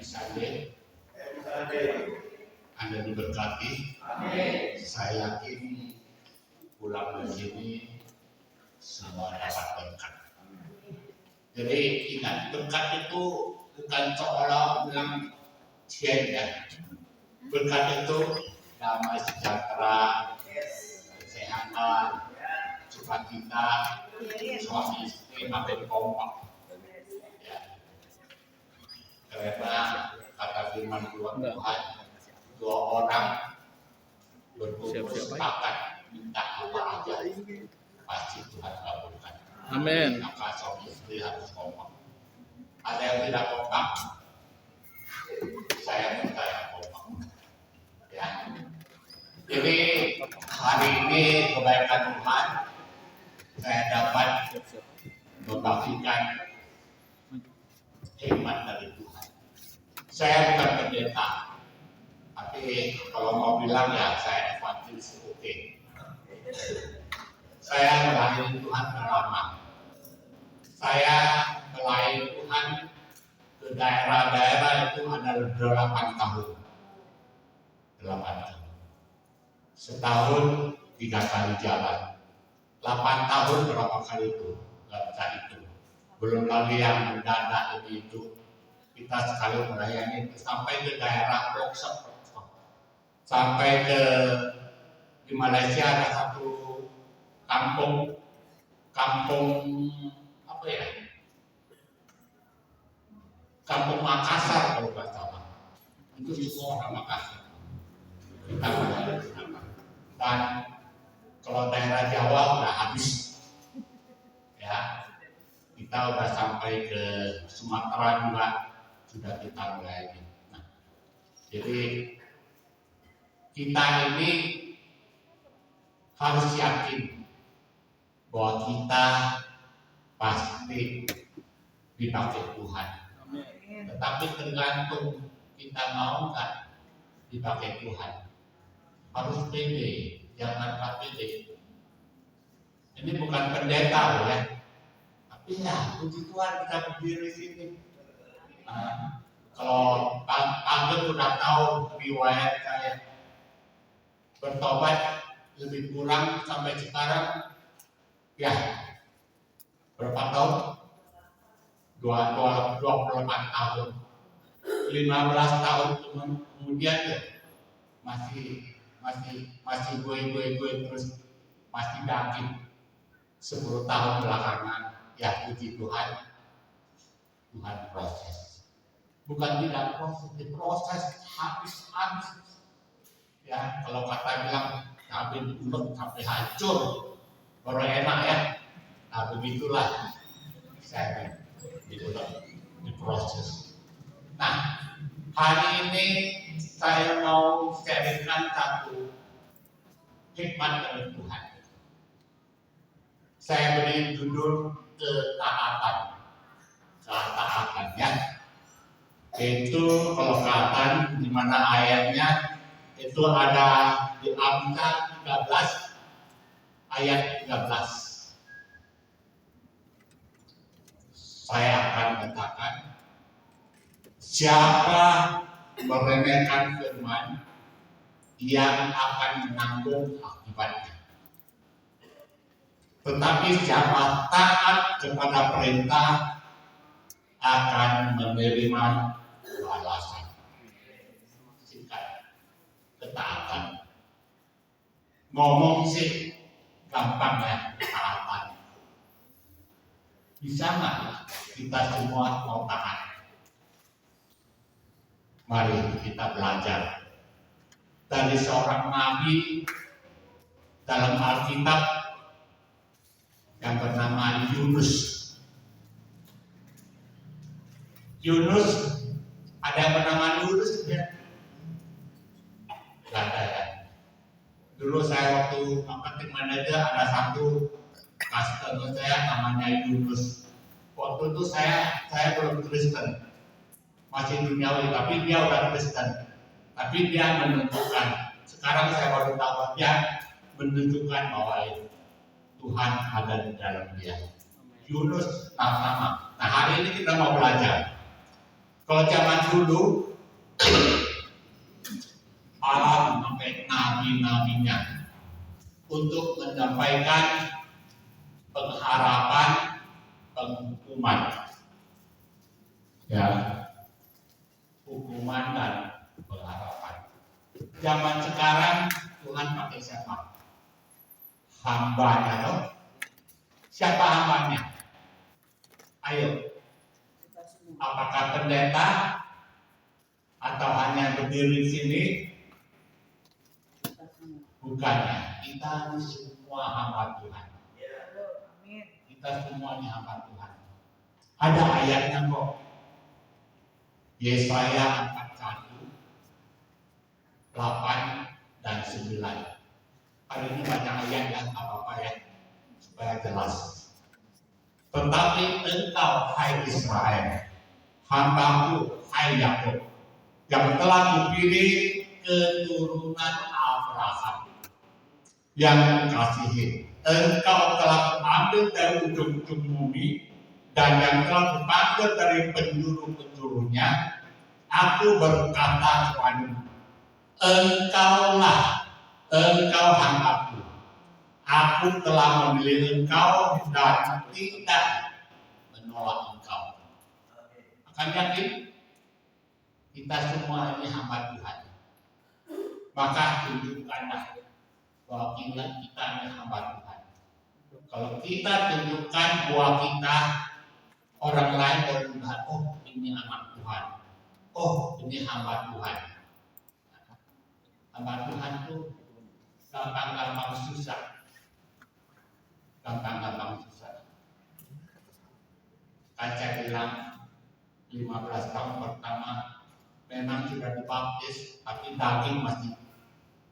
bisa deh. Anda diberkati. Amin. Saya yakin pulang dari sini semua dapat berkat. Jadi ingat, berkat itu bukan seolah bilang ya. Berkat itu damai sejahtera, kesehatan, sukacita, suami istri makin kompak. Ya. Karena kata firman Tuhan, dua orang berkumpul sepakat minta apa aja, pasti Tuhan kabulkan. Amin. Maka suami istri harus kompak. Ada yang tidak kompak, saya minta yang kompak. Ya. Jadi hari ini kebaikan Tuhan, saya dapat membagikan hikmat dari Tuhan. Saya bukan pendeta, tapi kalau mau bilang ya saya evangelis oke. Saya melayani Tuhan lama. Saya melayani Tuhan ke daerah-daerah itu ada 8 tahun. 8 tahun. Setahun 3 kali jalan. 8 tahun berapa kali itu? Gak bisa itu. Belum lagi yang mendadak itu. Kita sekali melayani sampai ke daerah pelosok. Sampai di Malaysia ada satu kampung apa ya? Kampung Makassar kalau nggak salah. Itu semua orang Makassar. Kita melayani di sana. Dan kalau daerah Jawa udah habis, ya kita udah sampai ke Sumatera juga sudah kita melayani. Nah, jadi kita ini harus yakin bahwa kita pasti dipakai Tuhan. Tetapi tergantung kita mau nggak dipakai Tuhan. Harus pede, jangan tak pede. Ini bukan pendeta loh ya. Tapi ya, puji Tuhan kita berdiri sini. Kalau Pak udah tahu riwayat saya bertobat lebih kurang sampai sekarang ya berapa tahun? 24 tahun. 15 tahun kemudian ya masih gue terus masih daging. 10 tahun belakangan ya puji Tuhan proses. Bukan tidak proses habis. Ya kalau kata bilang sampai diulek sampai hancur baru enak ya. Nah begitulah saya diproses. Nah hari ini saya mau sharingkan satu hikmat dari Tuhan. Saya beri judul ketaatan ya. Itu kalau katakan di mana ayatnya itu ada di Amsal 13 ayat 13. Saya akan katakan siapa meremehkan firman yang akan menanggung akibatnya. Tetapi siapa taat kepada perintah akan menerima balasan. Singkat, ketaatan. Ngomong sih gampang ya, ketaatan. Bisa nggak kita semua mau taat? Mari kita belajar dari seorang nabi dalam Alkitab yang bernama Yunus. Ada yang bernama Yunus ya? Gak ada ya. Dulu saya waktu marketing manager ada satu customer saya namanya Yunus. Waktu itu saya belum Kristen, masih duniawi, tapi dia udah Kristen. Tapi dia menentukan. Sekarang saya baru tahu dia menunjukkan bahwa Tuhan ada di dalam dia. Yunus sama. Nah hari ini kita mau belajar Kalau zaman dulu Allah memakai nabi-nabinya untuk menyampaikan pengharapan, penghukuman, ya, hukuman dan pengharapan. Zaman sekarang Tuhan pakai siapa? Hambanya loh. Siapa hambanya? Ayo. Apakah pendeta atau hanya berdiri di sini? Bukannya. Kita ini semua hamba Tuhan. Kita semua ini hamba Tuhan. Ada ayatnya kok. Yesaya 41, 8 dan 9. Hari ini banyak ayat yang apa-apa ya, supaya jelas. Tetapi engkau, hai Israel, hambaku, hai Yakub, yang telah kupilih keturunan Abraham, yang kasihi, engkau telah kuambil dari ujung-ujung bumi, dan yang telah kupanggil dari penjuru-penjurunya. Aku berkata kepadamu, engkau hambaku. Aku telah memilih engkau dan tidak menolak engkau. Akan yakin kita semua ini hamba Tuhan. Maka tunjukkanlah bahwa kita ini hamba Tuhan. Kalau kita tunjukkan bahwa kita, orang lain baru melihat, oh ini anak Tuhan, oh ini hamba Tuhan. Hamba Tuhan itu gampang-gampang susah. Gampang-gampang susah. Kaca bilang 15 tahun pertama memang sudah dibaptis, tapi daging masih,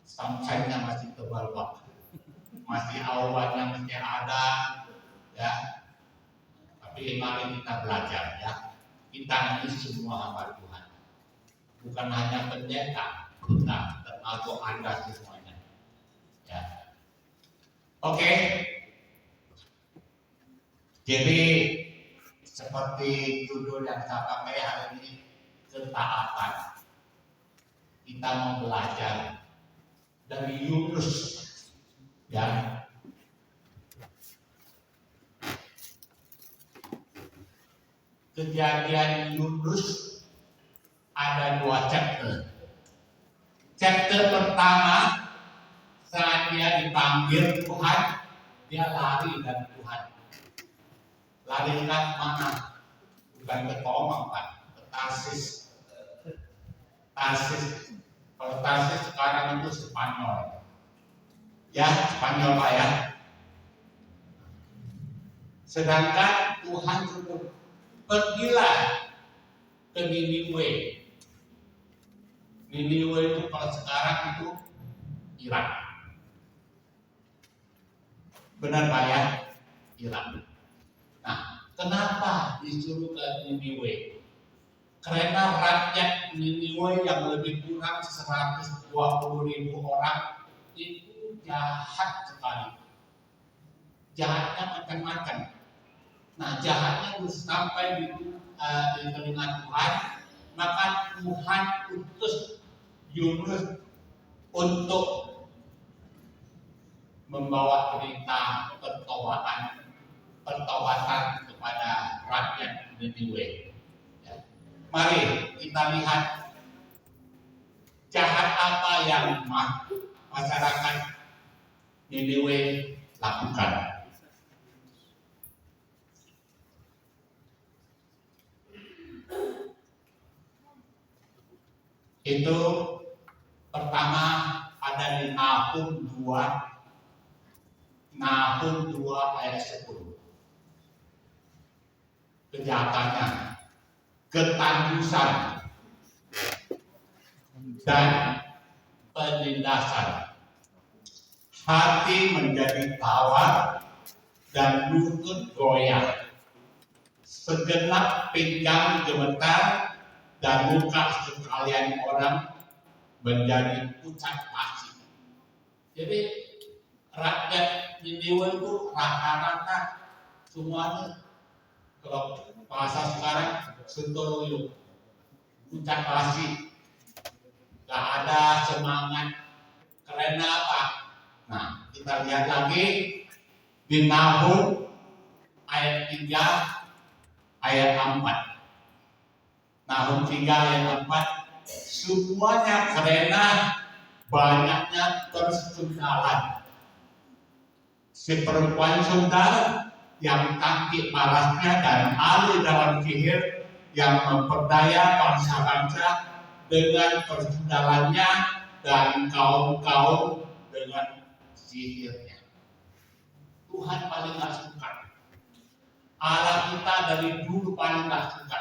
samsainya masih tebal banget, masih awannya masih ada, ya. Tapi mari kita belajar ya. Kita ini semua hamba Tuhan, bukan hanya pendeta, kita termasuk Anda semuanya. Ya. Oke. Jadi seperti judul yang saya pakai hari ini, ketaatan. Kita mau belajar dari Yunus, ya. Kejadian Yunus ada 2 chapter. Chapter pertama saat dia dipanggil Tuhan, dia lari dari Tuhan. Lari ke mana? Bukan ke Tomang, Pak, ke Tarsis. Kalau Tarsis sekarang itu Spanyol. Ya, Spanyol Pak ya. Sedangkan Tuhan suruh pergilah ke Niniwe. Niniwe itu kalau sekarang itu Irak. Benar Pak ya? Irak. Nah, kenapa disuruh ke Niniwe? Karena rakyat Niniwe yang lebih kurang 120.000 orang itu jahat sekali. Jahatnya macam-macam. Nah, jahatnya sampai di telinga Tuhan, maka Tuhan utus Yunus untuk membawa berita pertobatan kepada rakyat Niniwe. Ya. Mari kita lihat jahat apa yang masyarakat Niniwe lakukan. Itu pertama ada di Nahum 2 ayat 10. Kejahatannya, ketandusan dan penindasan. Hati menjadi tawar dan lutut goyah. Segenap pinggang gemetar dan muka sekalian orang menjadi pucat pasi. Jadi rakyat Niniwe itu rata-rata semuanya, kalau bahasa sekarang, sontoloyo. puncak klasik, gak ada semangat. Karena apa? Nah, kita lihat lagi di Nahum ayat 3 ayat 4. Nahum 3 ayat 4, semuanya karena banyaknya persundalan. Si perempuan sundal yang kaki parasnya dan ahli dalam sihir yang memperdaya bangsa-bangsa dengan persundalannya dan kaum-kaum dengan sihirnya. Tuhan paling gak suka. Allah kita dari dulu paling gak suka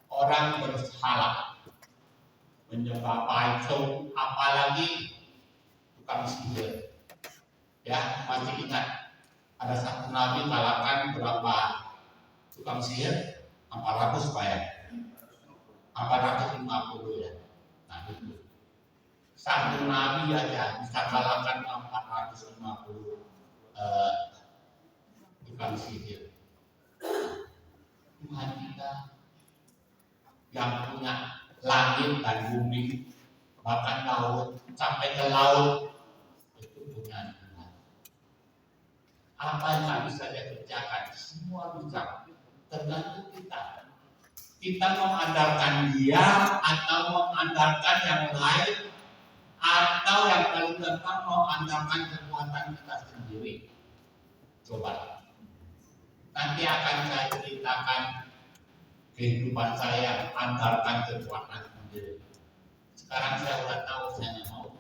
orang bersalah, menyembah patung, apalagi tukang sihir. Ya, masih ingat ada satu nabi kalahkan berapa tukang sihir? 400 Pak ya? 450 ya. Nah itu satu nabi aja bisa kalahkan 450 tukang sihir. Tuhan kita yang punya langit dan bumi, bahkan laut sampai ke laut, itu punya Tuhan. Apa yang bisa dia kerjakan? Semua bisa, tergantung kita. Kita mengandalkan Dia atau mengandalkan yang lain, atau yang paling gampang mengandalkan kekuatan kita sendiri. Coba. Nanti akan saya ceritakan kehidupan saya andalkan kekuatan sendiri. Sekarang saya sudah tahu saya mau.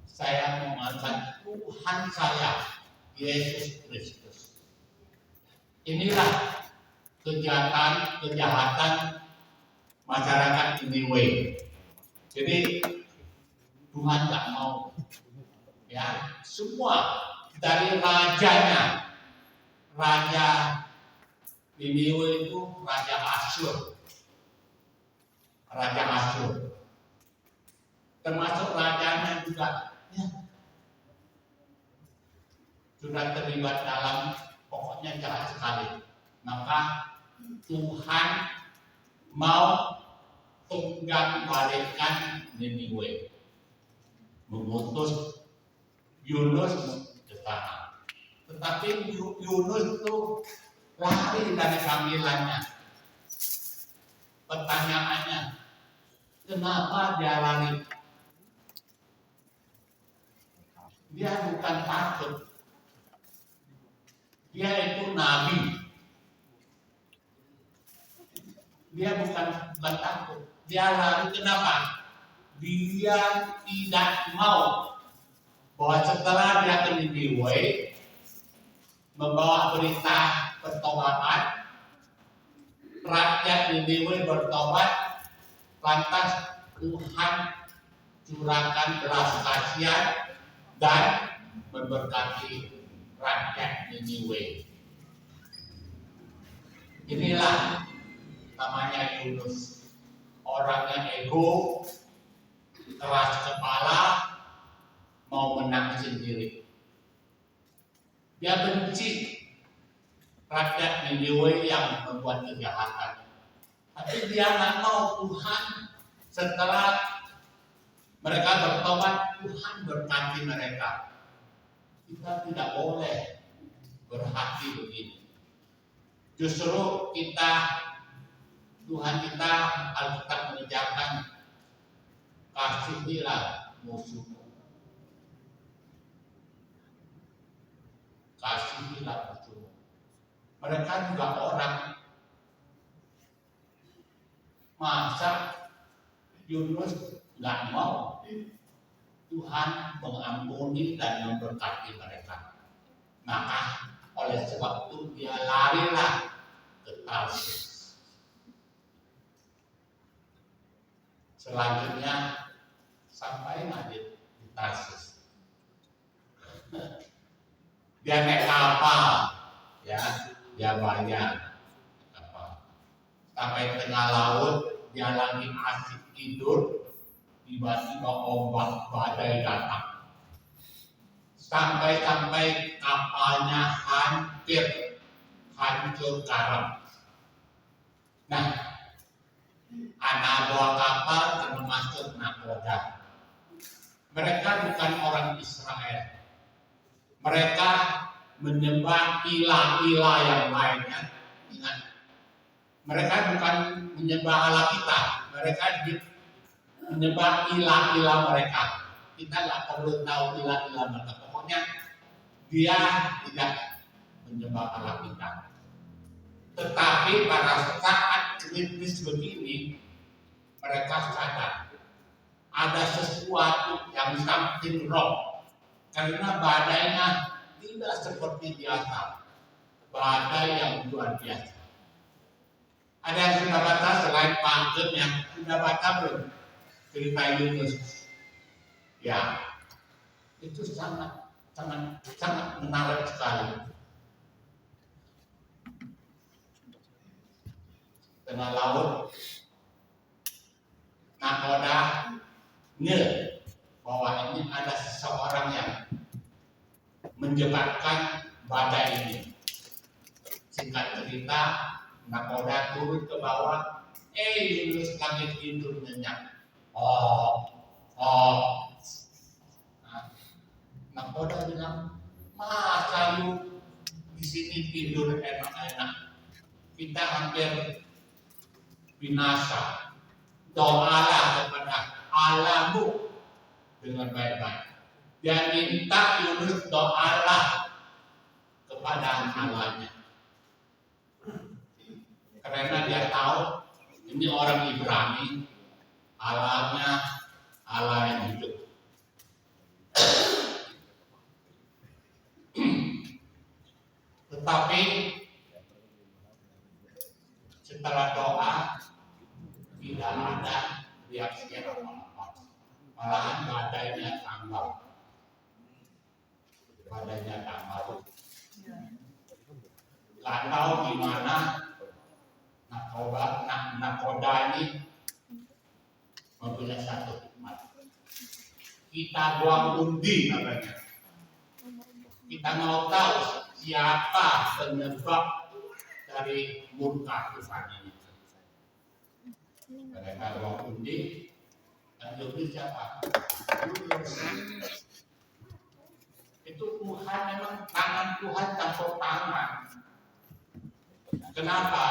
Saya mengandalkan Tuhan saya, Yesus Kristus. Inilah kejahatan masyarakat Niniwe. Jadi Tuhan tak mau. Ya, semua dari rajanya, raja Niniwe itu Raja Asyur. Raja Asyur. Termasuk rajanya juga ya, sudah terlibat dalam, pokoknya jahat sekali. Maka Tuhan mau tunggang balikkan Niniwe, mengutus Yunus ke sana. Tetapi Yunus itu lari dari panggilannya. Pertanyaannya, kenapa dia lari? Dia bukan takut. Dia itu nabi. Dia bukan takut. Dia lari kenapa? Dia tidak mau bahwa setelah dia ke Niniwe membawa berita pertobatan, rakyat Niniwe bertobat, lantas Tuhan curahkan belas kasihan dan memberkati rakyat Niniwe. Inilah namanya Yunus, orangnya ego, keras kepala, mau menang sendiri. Dia benci rakyat Niniwe yang membuat kejahatan. Tapi dia nggak mau Tuhan setelah mereka bertobat, Tuhan berkati mereka. Kita tidak boleh berhati begini. Justru kita, Tuhan kita, Alkitab mengajarkan, kasihilah musuhmu. Kasihilah musuhmu. Mereka juga orang. Masa Yunus nggak mau Tuhan mengampuni dan memberkati mereka. Maka oleh sebab itu dia larilah ke Tarsis. Selanjutnya sampai di Tarsis. Dia naik kapal, ya, dia bayar kapal. Sampai tengah laut, dia lagi asik tidur, tiba-tiba ombak badai datang. Sampai kapalnya hancur karam. Nah, anak buah kapal termasuk nakoda. Mereka bukan orang Israel. Mereka menyembah ilah-ilah yang lainnya. Ingat, mereka bukan menyembah Allah kita. Mereka menyembah ilah-ilah mereka. Kita nggak perlu tahu ilah-ilah mereka. Pokoknya dia tidak menyembah Allah kita. Tetapi pada saat kritis begini, mereka sadar ada sesuatu yang something wrong. Karena badainya tidak seperti biasa. Badai yang luar biasa. Ada yang sudah baca selain Pak Gem yang sudah baca belum? Cerita Yunus. Ya, itu sangat menarik sekali. Tengah laut, nakoda bahwa ini ada seseorang yang menjebakkan badai ini. Singkat cerita, nakoda turun ke bawah, Yunus lagi tidur nyenyak. Nah, nakoda bilang, masa lu di sini tidur enak-enak? Kita hampir binasa. Doalah kepada Allahmu dengan baik-baik. Dia minta Yunus doalah kepada Allahnya. Karena dia tahu ini orang Ibrani, Allahnya Allah yang hidup. Tetapi setelah doa tidak ada reaksi apa-apa. Malahan badainya tambah. Gak tahu gimana nakoda ini mempunyai satu hikmat. Kita buang undi namanya. Kita mau tahu siapa penyebab dari murka Tuhan ini. Mereka buang undi, dan undi siapa? Itu Tuhan, memang tangan Tuhan campur tangan. Kenapa?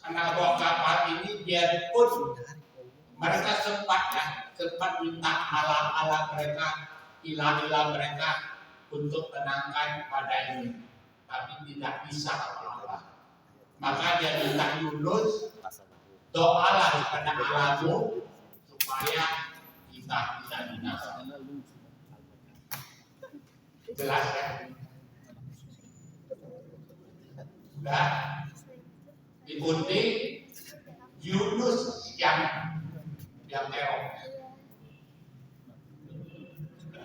Karena bawa kapal ini biarpun mereka sempat minta Allah mereka, ilah-ilah mereka untuk tenangkan badai ini, tapi tidak bisa apa-apa. Maka dia minta Yunus, doalah kepada Allahmu supaya kita tidak binasa. Jelas ya? Sudah diikuti Yunus yang terong.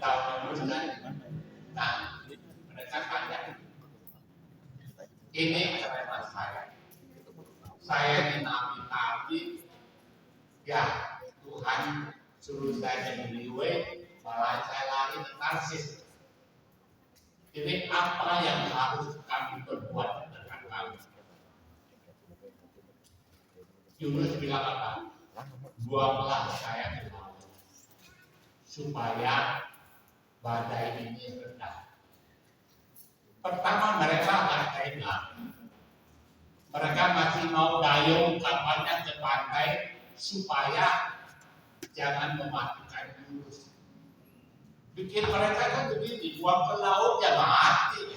Tahu Yunus kan? Nah, mereka tanya, ini kereta saya. Saya dinabi tapi ya Tuhan suruh saya jadi liwe, malah saya lari ke Tarsis. Jadi apa yang harus kami perbuat dengan kami? Yunus bilang apa? Buanglah saya ke laut supaya badai ini reda. Pertama mereka akan tega. Mereka masih mau dayung kapalnya ke pantai supaya jangan mematikan Yunus. Bikin mereka kan begini, buang ke laut ya mati.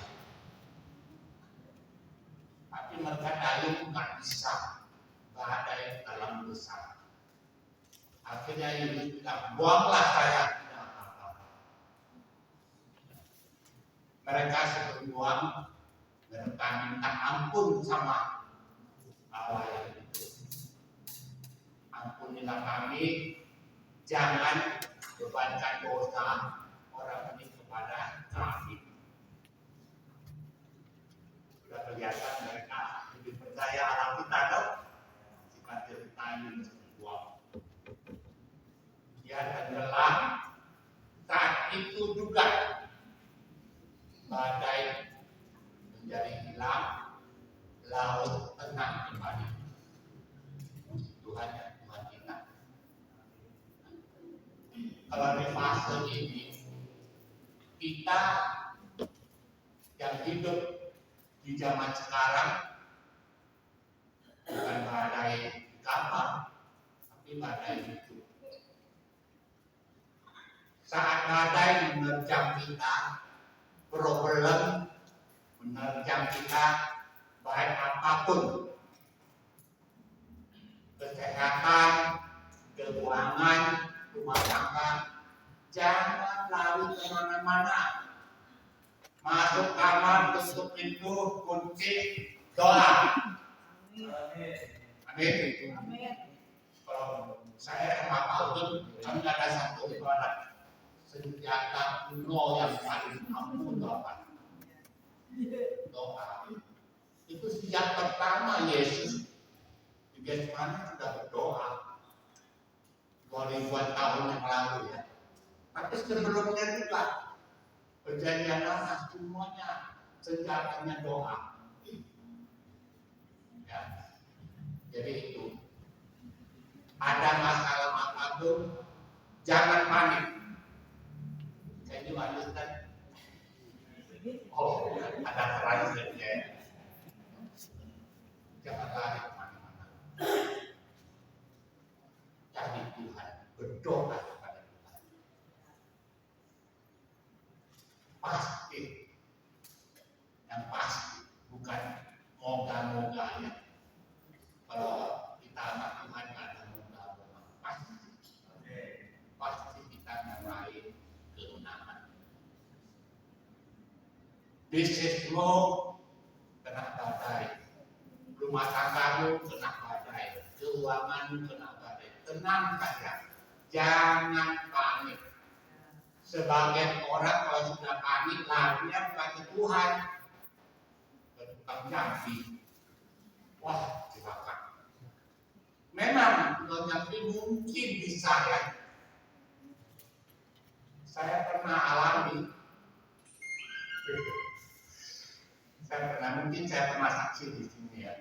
Tapi mereka dayung nggak bisa, badai dalam besar. Akhirnya Yunus bilang, buanglah saya. Mereka sebelum buang, mereka minta ampun sama Allah yang itu. Ampunilah kami, jangan bebankan dosa orang ini kepada kami. Sudah kelihatan mereka lebih percaya Allah kita dong. Jika cerita Yunus dibuang, dia tenggelam. Saat itu juga badai menjadi hilang, laut tenang kembali. Kalau di fase ini kita yang hidup di zaman sekarang bukan badai gambar, tapi badai itu. Saat badai menerjang kita, problem menerjang kita, baik apapun, kesehatan, keuangan, rumah tangga, jangan lari kemana-mana. Masuk kamar, tutup pintu, kunci, doa. Amin. Kalau saya sama Pak Udin, kami ada satu ibarat senjata kuno yang paling ampuh doa. Itu sejak pertama Yesus di Getsemani sudah berdoa 2000 tahun yang lalu ya. Tapi sebelumnya juga perjanjian lama semuanya senjatanya doa. Ya. Jadi itu ada masalah apapun jangan panik. Saya dilanjutkan. Oh, ada translate-nya. Jangan lari kemana-mana. Cari Tuhan, berdoa kepada Tuhan. Pasti, yang pasti, bukan moga-moga ya. Kalau kita anak Tuhan ada moga-moga, pasti kita meraih kemenangan. Bisnismu kena badai, rumah tanggamu kena badai, keuanganmu kena badai. Tenang saja, jangan panik. Sebagian orang kalau sudah panik larinya bukan ke Tuhan, ke tukang jambi. Wah, silakan. Memang tukang jambi mungkin bisa ya. Saya pernah alami. Mungkin saya pernah saksi di sini ya.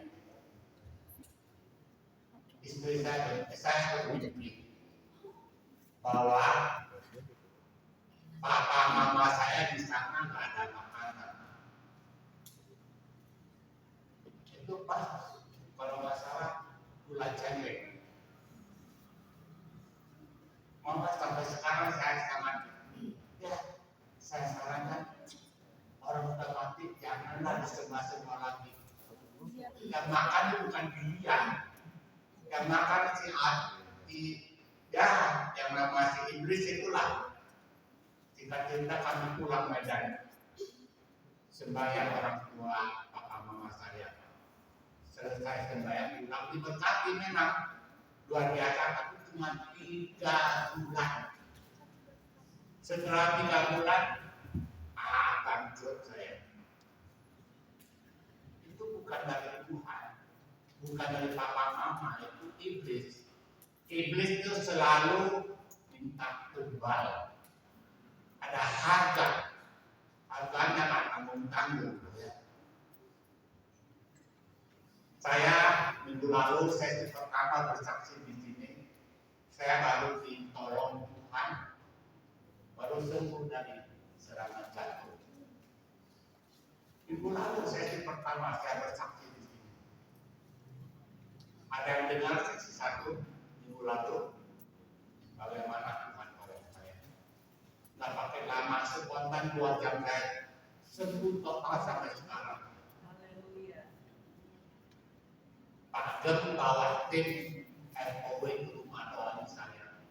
Istri saya bermimpi bahwa papa mama saya di sana nggak ada makanan. Itu pas kalau nggak salah gula cengkeh. Mama sampai sekarang saya sangat ya saya sarankan orang sudah mati janganlah disembah-sembah lagi. Yang makan itu bukan dia, yang makan yang nama si iblis itulah. Cita-cita kami pulang Medan, sembahyang orang tua papa mama saya. Selesai sembahyang pulang diberkati memang luar biasa, tapi cuma 3 bulan. Setelah 3 bulan, bangkrut saya. Itu bukan dari Tuhan, bukan dari papa mama, itu iblis. Iblis itu selalu minta tumbal. Ada harganya kan tanggung-tanggung. Ya. Saya minggu lalu sesi pertama bersaksi di sini. Saya baru ditolong Tuhan, baru sembuh dari serangan jantung. Minggu lalu sesi pertama saya bersaksi di sini. Ada yang dengar sesi 1 minggu lalu bagaimana Tuhan tolong saya. Nggak pakai lama, spontan 2 jam saya sembuh total sampai sekarang. Pak Gem bawa tim FOB ke rumah doain saya.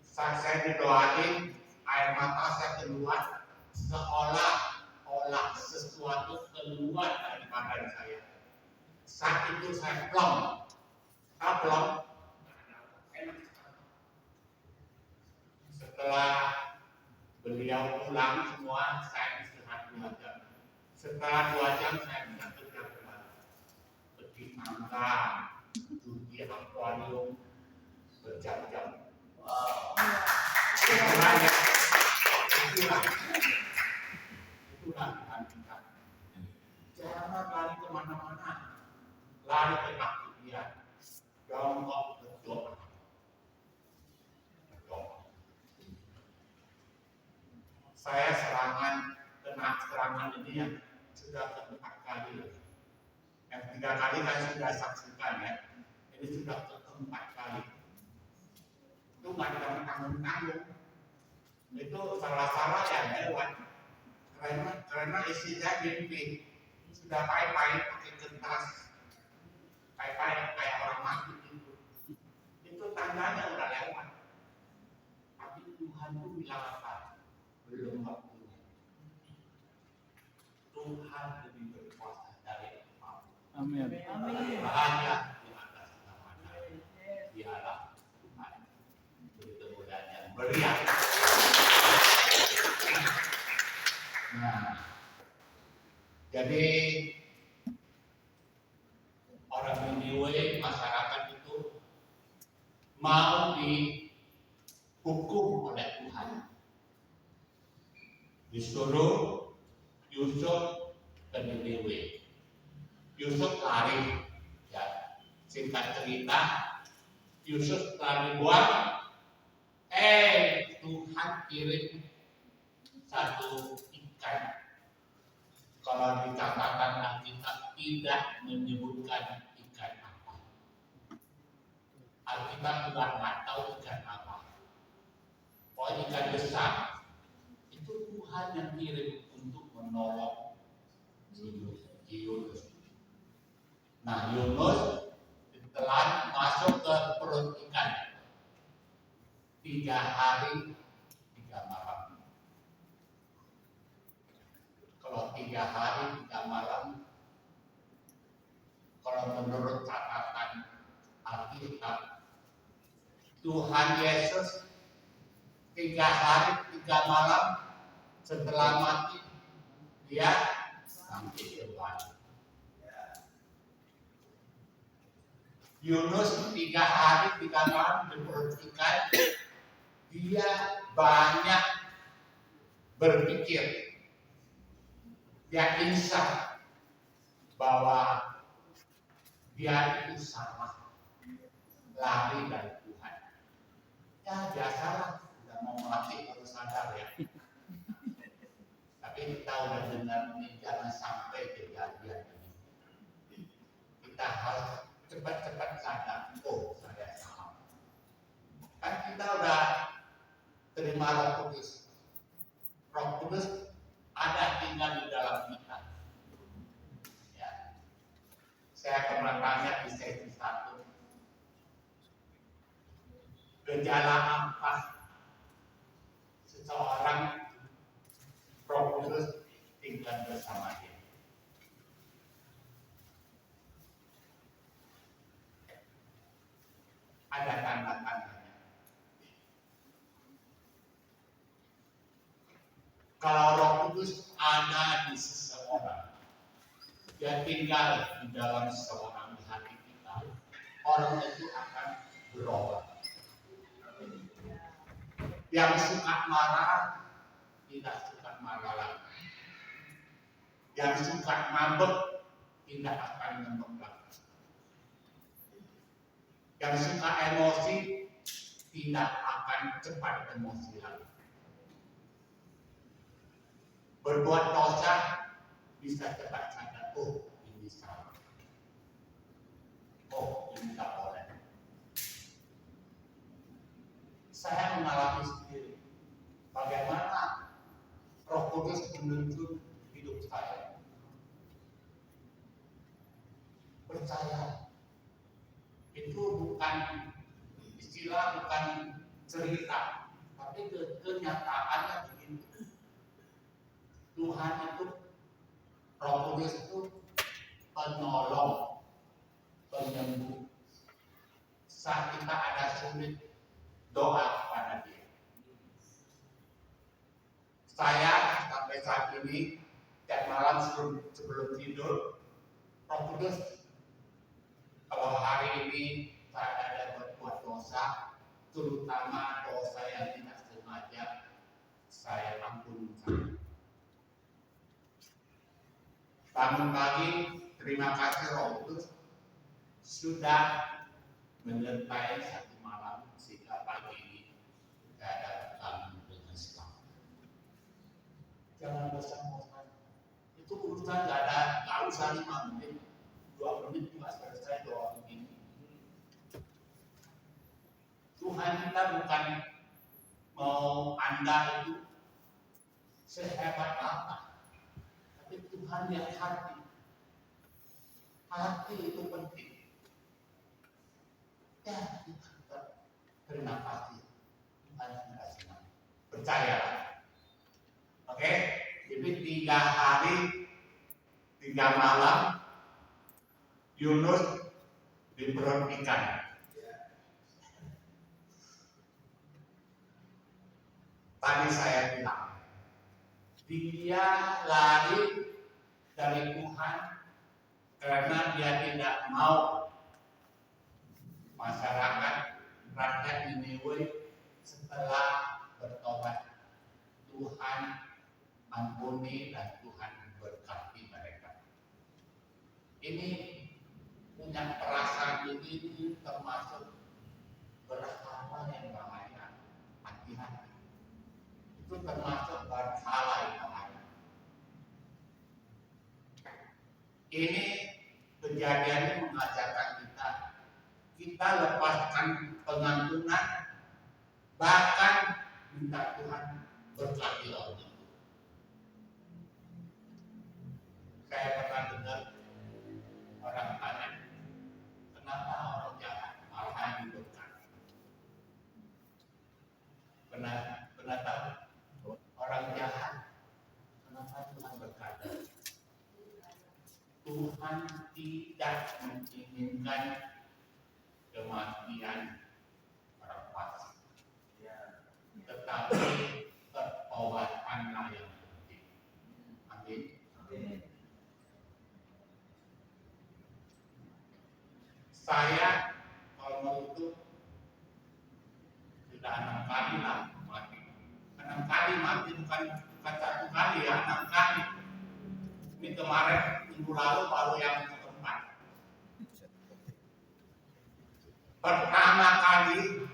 Saat saya didoain, air mata saya keluar seolah-olah sesuatu keluar dari badan saya. Saat itu saya plong. Setelah beliau pulang semua, saya istirahat 2 jam. Setelah 2 jam saya bisa kerja kembali. Pergi tangga, cuci akuarium berjam-jam. Itulah Tuhan kita. Jangan lari kemana-mana, lari ke kaki dia. Jongkok berdoa. ini yang sudah keempat kali. Yang 3 kali kan sudah saksikan ya. Ini sudah keempat kali. Itu nggak ada tanggung-tanggung. Itu salah-salah ya lewat. Karena isinya mimpi. Sudah pahit-pahit pakai kertas. Pahit-pahit kayak orang mati itu. Itu tandanya udah lewat. Tapi Tuhan itu bilang apa? Belum waktunya. Tuhan lebih berkuasa dari apapun. Amin. Hanya di atas namanya. Dialah Tuhan. Begitu mudahnya beriak. Nah, jadi orang Niniwe, masyarakat itu mau dihukum oleh Tuhan. Disuruh Yusuf ke Niniwe. Yusuf lari, ya. Singkat cerita, Yusuf lari buat, Tuhan kirim satu ikan. Kalau di catatan Alkitab tidak menyebutkan ikan apa. Alkitab juga nggak tahu ikan apa. Pokoknya ikan besar. Itu Tuhan yang kirim untuk menolong Yunus. Nah, Yunus ditelan masuk ke perut ikan. 3 hari 3 malam. Kalau 3 hari 3 malam, kalau menurut catatan Alkitab, Tuhan Yesus 3 hari 3 malam setelah mati, dia sampai kembali. Yunus 3 hari 3 malam diperhatikan, dia banyak berpikir, dia insaf bahwa dia itu salah, lari dari Tuhan. Ya biasalah, udah mau mati baru sadar ya. Tapi kita udah dengar ini, jangan sampai kejadian ini. Kita harus cepat-cepat sadar, oh saya salah. Kan kita udah terima Roh Kudus. Roh Kudus ada tinggal di dalam kita. Ya. Saya pernah tanya di sesi 1. Gejala apa seseorang Roh Kudus tinggal bersama dia? Ada tanda-tandanya. Kalau Roh Kudus ada di seseorang, dia tinggal di dalam seseorang, di hati kita, orang itu akan berubah. Yang suka marah tidak suka marah lagi. Yang suka ngambek tidak akan ngambek lagi. Yang suka emosi tidak akan cepat emosi lagi. Berbuat dosa bisa cepat sadar, oh ini salah, oh ini tak boleh. Saya mengalami sendiri bagaimana Roh Kudus menuntun hidup saya. Percaya itu bukan istilah, bukan cerita, tapi kenyataannya begitu. Tuhan itu, Roh Kudus itu penolong, penyembuh. Saat kita ada sulit, doa kepada Dia. Saya sampai saat ini, tiap malam sebelum tidur, Roh Kudus, kalau hari ini saya ada berbuat dosa, terutama dosa yang tidak sengaja, saya ampuni saya. Bangun pagi, terima kasih Roh Kudus sudah menyertai satu malam sehingga pagi ini saya dapat bangun dengan selamat. Jangan bosan-bosan. Itu Itu urusan nggak usah 5 menit, 2 menit juga selesai doa begini. Tuhan kita bukan mau Anda itu sehebat apa, tapi Tuhan lihat hati. Hati itu penting. Ya, kita terima kasih. Tuhan sudah senang. Percaya. Oke? Jadi 3 hari 3 malam Yunus di perut ikan. Tadi saya bilang, dia lari dari Tuhan karena dia tidak mau masyarakat rakyat Niniwe setelah bertobat, Tuhan ampuni dan Tuhan berkati mereka. Ini punya perasaan ini termasuk berhala yang bahaya, hati-hati. Itu termasuk berhala yang bahaya. Ini kejadiannya mengajarkan kita lepaskan pengampunan, bahkan minta Tuhan berkati orang. Saya pernah dengar orang tanya, kenapa orang jahat malah diberkati? Pernah tahu orang jahat kenapa Tuhan berkati? Tuhan tidak menginginkan kematian orang fasik, tetapi pertobatanlah yang penting. Amin. Saya kalau itu sudah 6 kali lah mati. 6 kali mati bukan 1 kali ya, 6 kali. Ini kemarin minggu lalu baru yang keempat. Pertama kali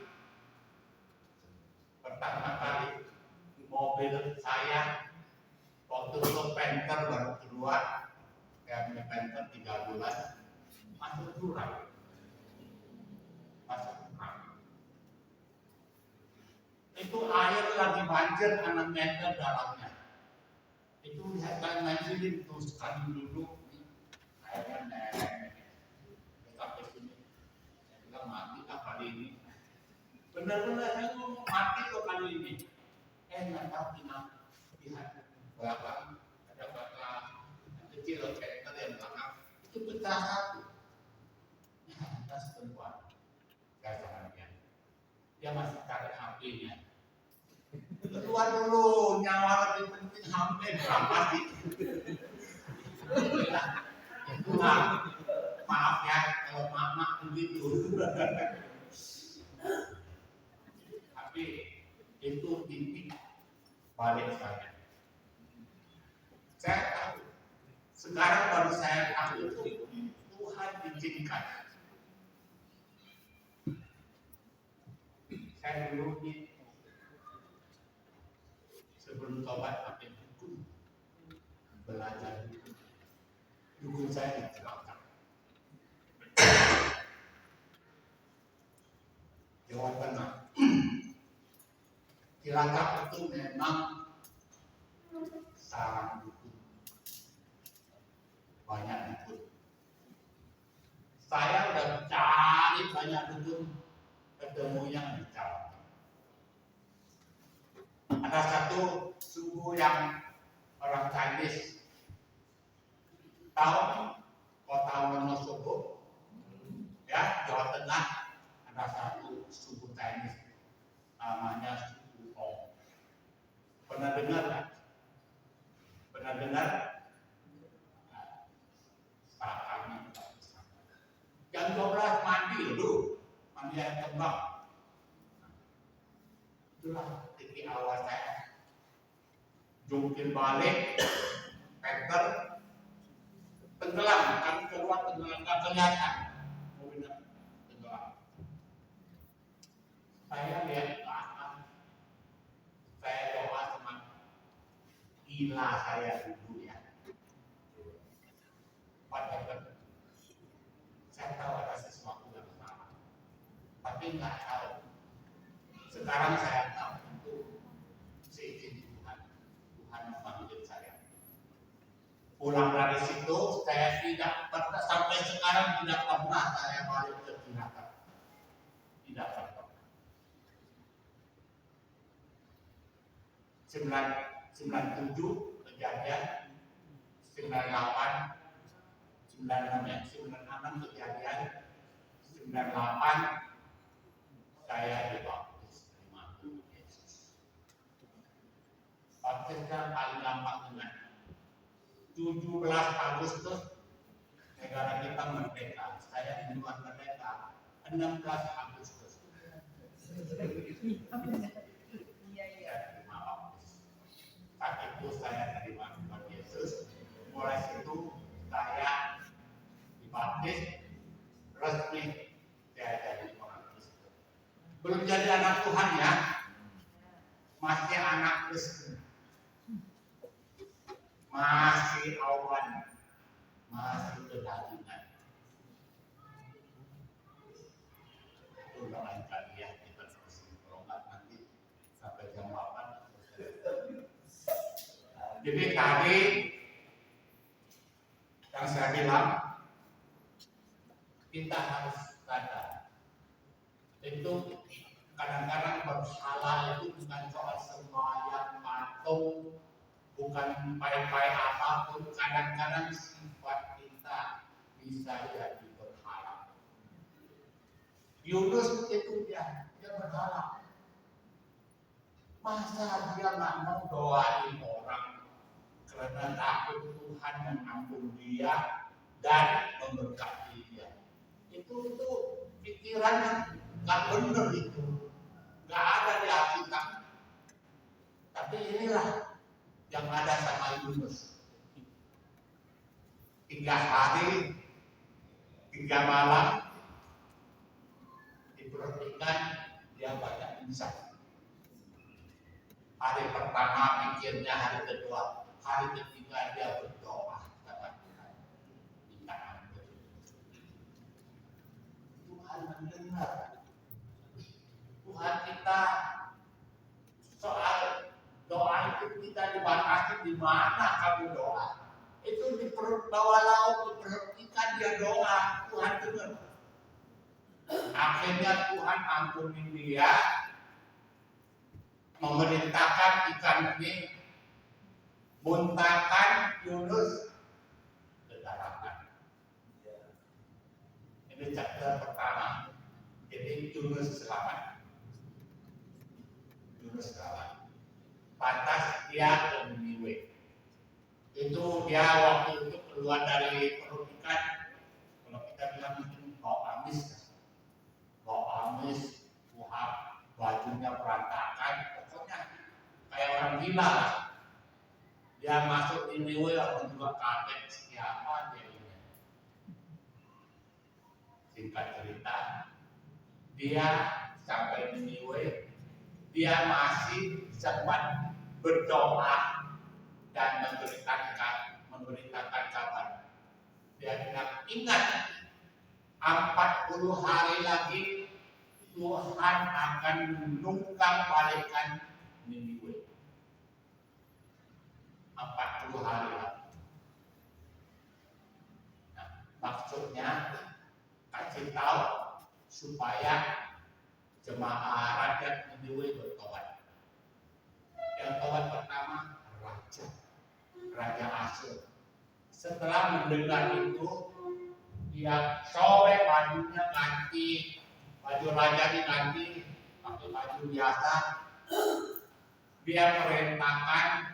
mobil saya waktu itu Panther baru keluar, saya punya Panther 3 bulan, masuk jurang. Itu air lagi banjir 6 meter dalamnya. Itu lihat kan manjilin tuh sekali duduk, airnya naik sampai sini. Saya bilang mati lah kali ini. Benar-benar saya ngomong mati loh kali ini. Nggak tahu kenapa lihat belakang ada belakang kecil kayak yang belakang itu pecah satu. Nah, kita sebentar. Gasannya. Dia masih cari HP-nya. Keluar dulu, nyawa lebih penting HP berapa sih? Nah, maaf ya kalau mama begitu. Tapi itu titik balik saya. Saya tahu. Sekarang baru saya tahu itu Tuhan izinkan. Saya dulu sebelum tobat pakai hukum, belajar hukum. Hukum saya diterapkan. Jawa Tengah. Cilacap itu memang sarang dukun, banyak dukun. Saya udah cari banyak dukun, ketemunya di Cilacap. Ada satu suku yang orang Chinese, tahu kota Wonosobo, ya Jawa Tengah ada satu suku Chinese, namanya suku Hong. Pernah dengar kan? Pernah dengar? Jam 12 mandi dulu, mandi air kembang. Itulah titik awal saya. Jungkir balik, Peter, tenggelam, kami keluar tenggelam, nggak kelihatan. Mobilnya tenggelam. Saya lihat ke atas, saya doa sama ilah saya dulu ya. tapi nggak tahu. Sekarang saya tahu itu seizin Tuhan. Tuhan memanggil saya. Pulang dari situ saya tidak pernah, sampai sekarang tidak pernah saya balik ke Tirakat. Tidak pernah. 97 kejadian, 98, 96 kejadian, 98 saya dibaptis terima Tuhan Yesus. Baptisnya paling gampang dengan 17 Agustus negara kita merdeka. Saya di luar merdeka 16 Agustus. Saya terima baptis. Saat itu saya terima Tuhan Yesus. Mulai situ saya dibaptis resmi, saya jadi orang Kristen. Belum jadi anak Tuhan ya, masih anak Kristen, masih awan, masih kedagingan. Itu lain kali ya, kita terus berobat nanti sampai jam 8. Jadi tadi yang saya bilang, kita harus sadar itu kadang-kadang bersalah itu bukan soal sembahyang patung, bukan pai-pai apapun. Kadang-kadang sifat kita bisa jadi berhala. Yunus itu dia berhala. Masa dia nggak mau doain orang karena takut Tuhan mengampuni dia dan memberkati dia. Itu pikirannya nggak benar, itu nggak ada di Alkitab. Tapi inilah yang ada sama Yunus. 3 hari 3 malam diperhatikan dia banyak insaf. Hari pertama pikirnya, hari kedua, hari ketiga dia berdoa kepada Tuhan, minta ampun. Tuhan mendengar. Tuhan kita soal doa itu kita dibatasi di mana kamu doa. Itu di perut bawah laut diperhatikan dia doa, Tuhan dengar. Akhirnya Tuhan ampuni dia, memerintahkan ikan ini muntahkan Yunus ke daratan. Ini chapter pertama. Jadi Yunus selamat. Yunus selamat. Pantas dia ke Niniwe. Itu dia waktu itu keluar dari perut ikan. Kalau kita bilang mungkin bau amis, buah, bajunya berantakan, pokoknya kayak orang gila lah. Dia masuk Niniwe, orang juga kaget siapa dia ini. Singkat cerita, dia sampai Niniwe, dia masih sempat berdoa dan memberitakan kabar. Dia bilang, ingat 40 hari lagi Tuhan akan menunggang balikkan Niniwe. 40 hari lagi. Nah, maksudnya kasih tahu supaya jemaah rakyat Niniwe bertobat. Yang tobat pertama Raja Asyur. Setelah mendengar itu, dia sobek bajunya, ganti baju raja, diganti pakai baju biasa. Dia perintahkan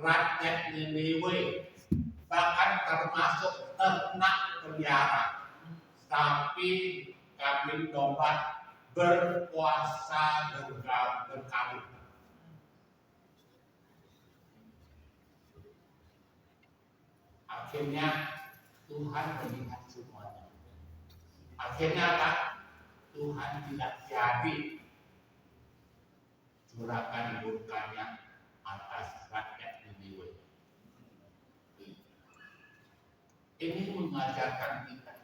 rakyat Niniwe, bahkan termasuk ternak pelihara, sapi, kambing, domba, berpuasa berkabut. Akhirnya Tuhan melihat semuanya. Akhirnya apa? Tuhan tidak jadi curahkan murkanya atas rakyat Niniwe. Ini mengajarkan kita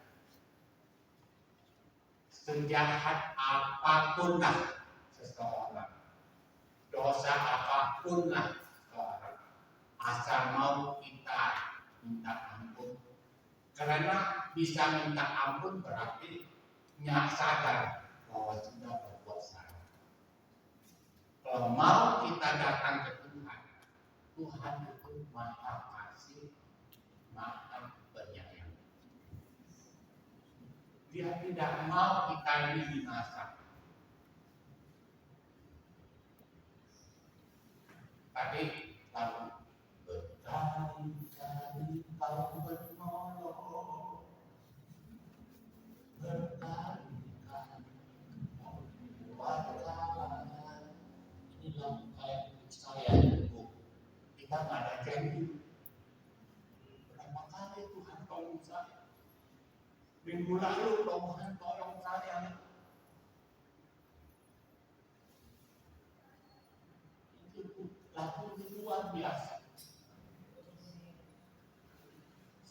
sejahat apapun lah seseorang, dosa apapun lah seseorang, asal mau kita minta ampun. Karena bisa minta ampun berarti sadar bahwa sudah berbuat salah. Kalau mau kita datang ke Tuhan, Tuhan itu maha kasih, maha penyayang. Dia tidak mau kita ini binasa. Tadi lalu berkali-kali kau menolong, berkali-kali kau buat kalangan. Inilah kayak saya itu. Kita nggak ada janji. Berapa kali Tuhan tolong saya? Minggu lalu Tuhan tolong saya. Itu laku luar biasa.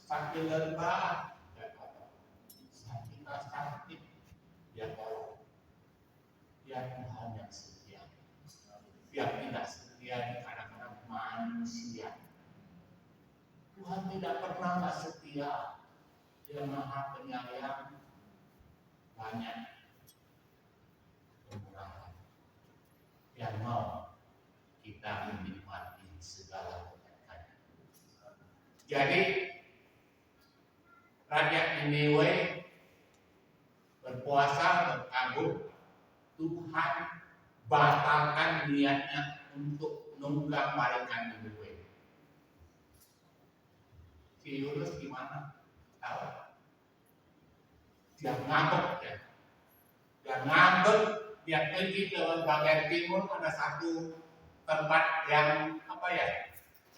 Sakit lelah, dia tolong. Kita sakit, dia tolong. Dia Tuhan yang setia. Dia tidak setia di kadang-kadang manusia. Tuhan tidak pernah nggak setia. Dia maha penyayang, banyak kemurahan. Yang mau kita menikmati segala kebaikan. Jadi rakyat Niniwe berpuasa berkabut, Tuhan batalkan niatnya untuk nunggak balikan Niniwe. Si Yunus gimana? Tahu? Dia ngambek ya. Dia ngambek, dia pergi ke bagian timur, ada satu tempat yang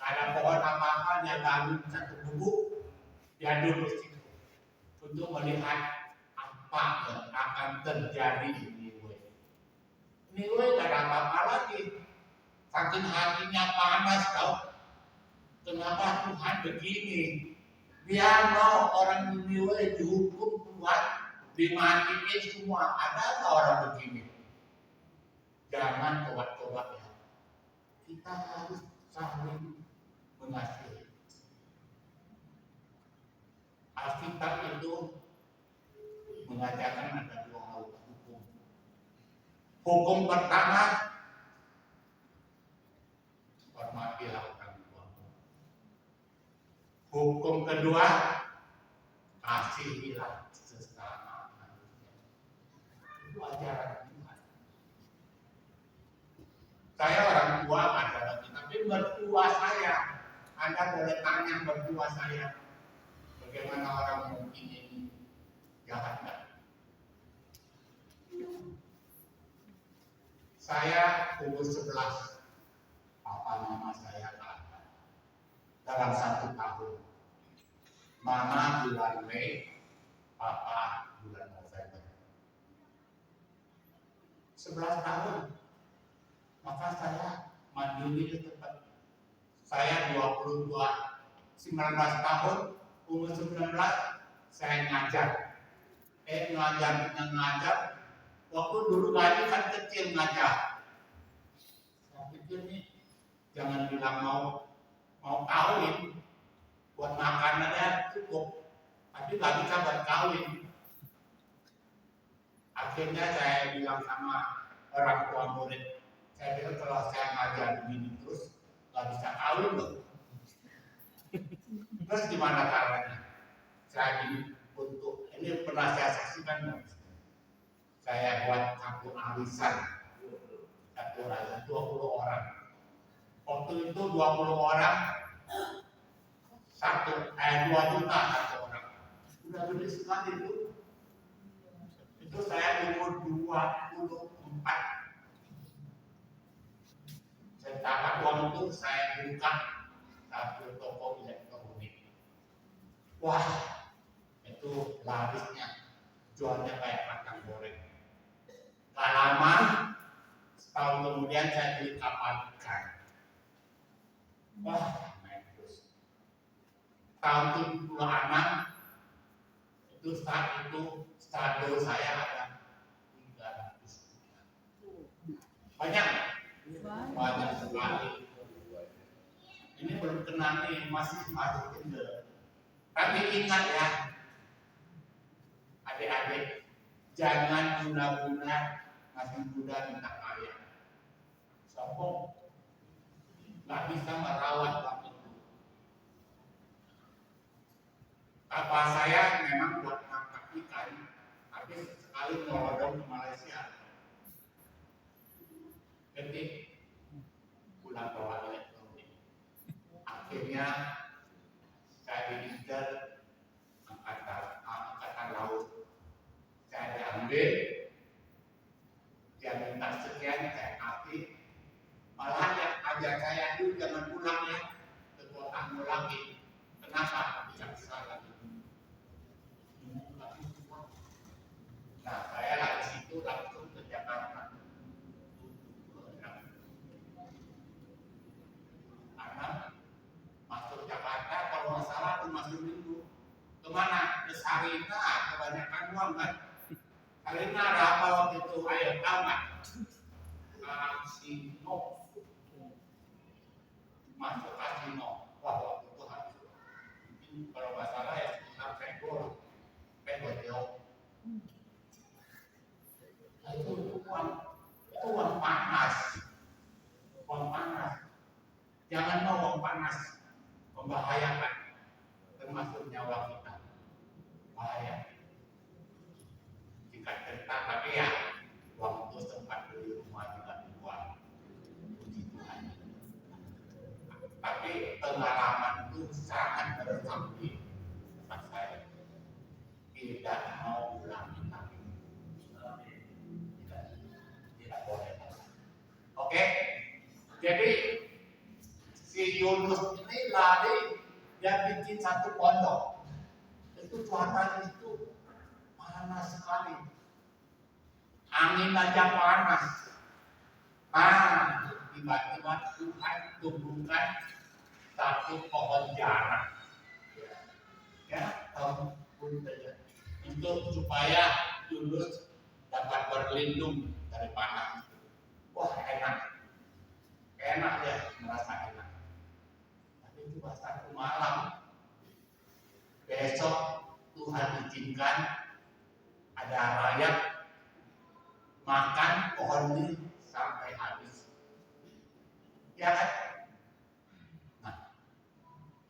ada pohon apa-apa, dia bangun satu gubuk, dia duduk situ untuk melihat apa yang akan terjadi di Niniwe. Niniwe gak ada apa-apa lagi, saking hatinya panas tau. Kenapa Tuhan begini? Dia mau orang Niniwe dihukum Tuhan, dimatiin semua. Ada apa orang begini? Jangan tobat-tobat ya. Kita harus saling mengasihi. Alkitab itu mengajarkan ada dua hal hukum. Hukum pertama, hormatilah orang tuamu. Hukum kedua, kasihilah sesama manusia. Itu ajaran Tuhan. Saya orang tua adalah tapi mertua saya, Anda boleh tanya mertua saya, bagaimana orang mungkin ini jahat enggak? Saya umur 11, papa mama saya ada dalam 1 tahun. Mama bulan Mei, papa bulan November. 11 tahun. Maka saya mandiri tetap. Saya 19 tahun, umur 19 saya ngajar. Ngajar. Waktu dulu gaji kan kecil ngajar. Saya pikir nih, jangan bilang mau kawin, buat makanannya cukup, tapi nggak bisa buat kawin. Akhirnya saya bilang sama orang tua murid, saya bilang kalau saya ngajar begini terus nggak bisa kawin loh. Terus gimana caranya? Saya untuk ini pernah saya saksikan. Saya buat satu arisan 20 orang. Waktu itu 20 orang 2 juta satu orang. Sudah gede sekali itu. Itu saya umur 24. Saya dapat uang itu saya buka satu toko elektronik. Wah, itu larisnya, jualnya kayak kacang goreng. Gak lama, setahun kemudian saya beli kapal ikan. Wah, naik terus. Tahun 76 itu saat itu saldo saya ada Banyak, banyak sekali. Ini belum kena nih, masih masuk ke. Tapi ingat ya, adik-adik, jangan guna-guna masih muda minta kaya. Sombong, nggak bisa merawat waktu itu. Kapal saya memang buat tangkap ikan, tapi sekali nyelodong ke Malaysia. Ketik pulang bawa elektronik. Akhirnya saya diincar angkatan laut. Saya diambil, dia minta sekian, saya kasih. Malah yang ajar saya itu jangan pulang ya, ke kotamu lagi. Kenapa? Tidak bisa lagi. Nah, saya dari situ langsung ke Jakarta. Karena masuk Jakarta kalau nggak salah itu masuk minggu. Kemana? Ke Sarina, kebanyakan uang kan. Sarina ada apa waktu itu? Ayo tahu nggak? Kasino. Masuk kasino. Wah, waktu itu habis. Mungkin kalau nggak salah ya sekitar penggol jauh. Itu uang panas. Uang panas. Jangan mau uang panas. Membahayakan. Termasuk nyawa kita. Bahaya. Jika cerita tapi ya waktu sempat beli rumah juga dijual. Puji Tuhan. Tapi pengalaman itu sangat berarti buat saya. Tidak mau ulangi lagi. Tidak boleh. Oke. Jadi si Yunus ini lari dia bikin satu pondok. Itu cuaca itu panas sekali. Angin aja panas. Tiba-tiba Tuhan tumbuhkan satu pohon jarak. Ya, untuk supaya Yunus dapat berlindung dari panas. Wah, enak ya, merasa enak. Tapi itu satu malam. Besok Tuhan izinkan ada rakyat makan pohon ini sampai habis. Ya kan? Nah,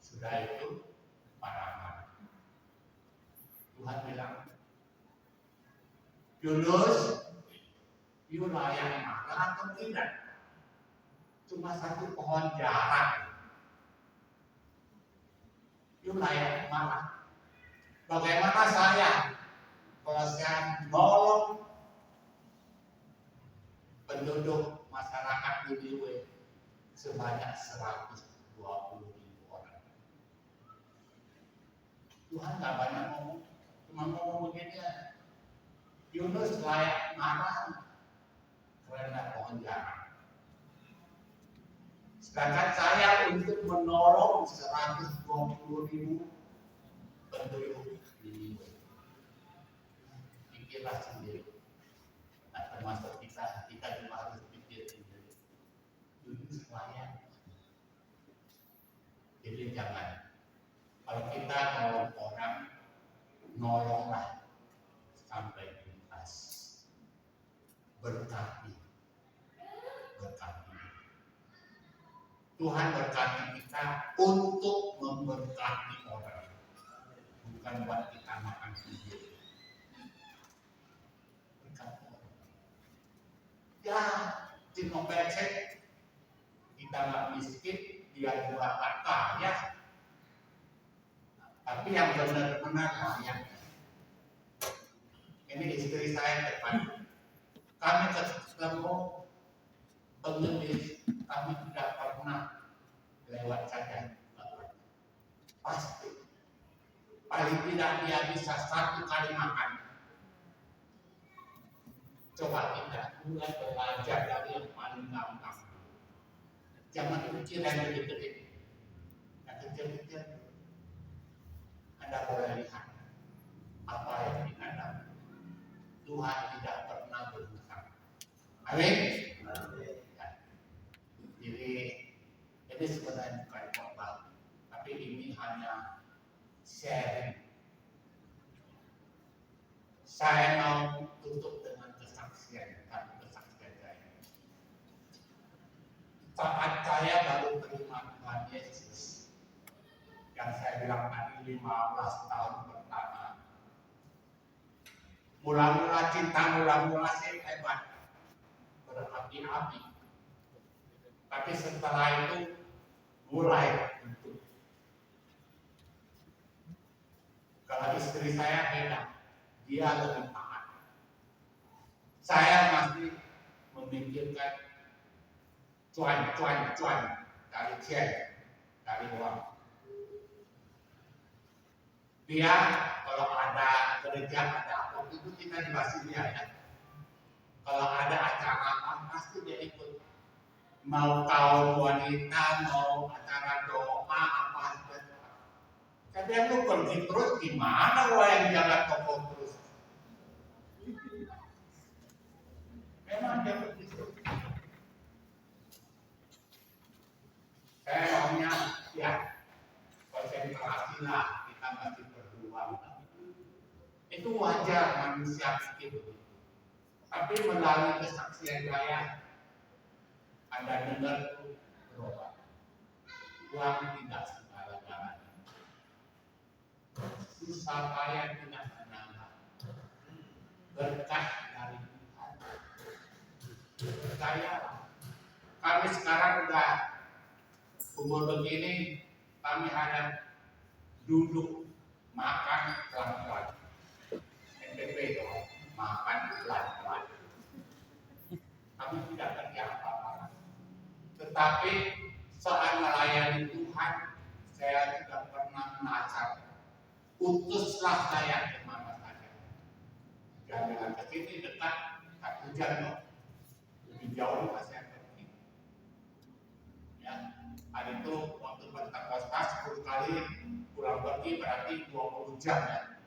sudah itu marah-marah. Tuhan bilang, Yunus, you layak makan atau tidak? Cuma satu pohon jarak. You layak makan. Bagaimana saya kalau saya nolong penduduk masyarakat Niniwe sebanyak 120.000 orang. Tuhan nggak banyak ngomong, cuma ngomong begini ya. Yunus layak marah karena pohon jarak. Sedangkan saya untuk menolong 120.000 penduduk Niniwe. Pikirlah sendiri. Nah, termasuk kita juga harus pikir sendiri. Yunus layak. Jadi jangan. Kalau kita nolong orang, nolonglah sampai tuntas. Berkati. Tuhan berkati kita untuk memberkati orang, bukan buat kita makan sendiri. Berkati orang. Ya, Tino becek, kita nggak miskin, dia juga nggak kaya. Tapi yang benar-benar layak. Ini istri saya depan. Kami ketemu pengemis, kami tidak pernah lewat saja. Pasti. Paling tidak dia bisa satu kali makan. Coba kita mulai belajar dari yang paling gampang. Jangan pikir yang gede-gede. Yang kecil-kecil. Anda boleh lihat apa yang kita dapat. Tuhan tidak pernah berhutang. Amin. Saya mau tutup dengan kesaksian saya. Saat saya baru terima Tuhan Yesus, yang saya bilang tadi 15 tahun pertama, mula-mula cinta, mula-mula saya hebat, berapi-api. Tapi setelah itu mulai bentuk. Kalau istri saya beda, dia lebih taat. Saya masih memikirkan cuan dari cek, dari uang. Dia kalau ada gereja, ada apa itu kita dibahas dia ya. Kalau ada acara apa pasti dia ikut. Mau kaum wanita, mau acara doa apa saja. Tapi aku pergi terus gimana yang jaga toko terus? Memang dia pergi terus. Saya maunya ya konsentrasi lah, kita masih berdua. Itu wajar manusia pikir begitu. Tapi melalui kesaksian saya, Anda dengar berubah. Uang tidak segala-galanya. Susah payah tidak menambah. Berkah dari Tuhan. Percayalah. Kami sekarang udah umur begini, kami hanya duduk makan pelan-pelan. NPP dong, makan pelan-pelan. Kami tidak kerja apa-apa. Tetapi saat melayani Tuhan, saya tidak pernah menasar. Utuslah saya kemana saja. Jangan ke sini dekat, 1 jam lebih jauh saya pergi. Ya, hari itu waktu Pentakosta 10 kali pulang pergi berarti 20 jam ya.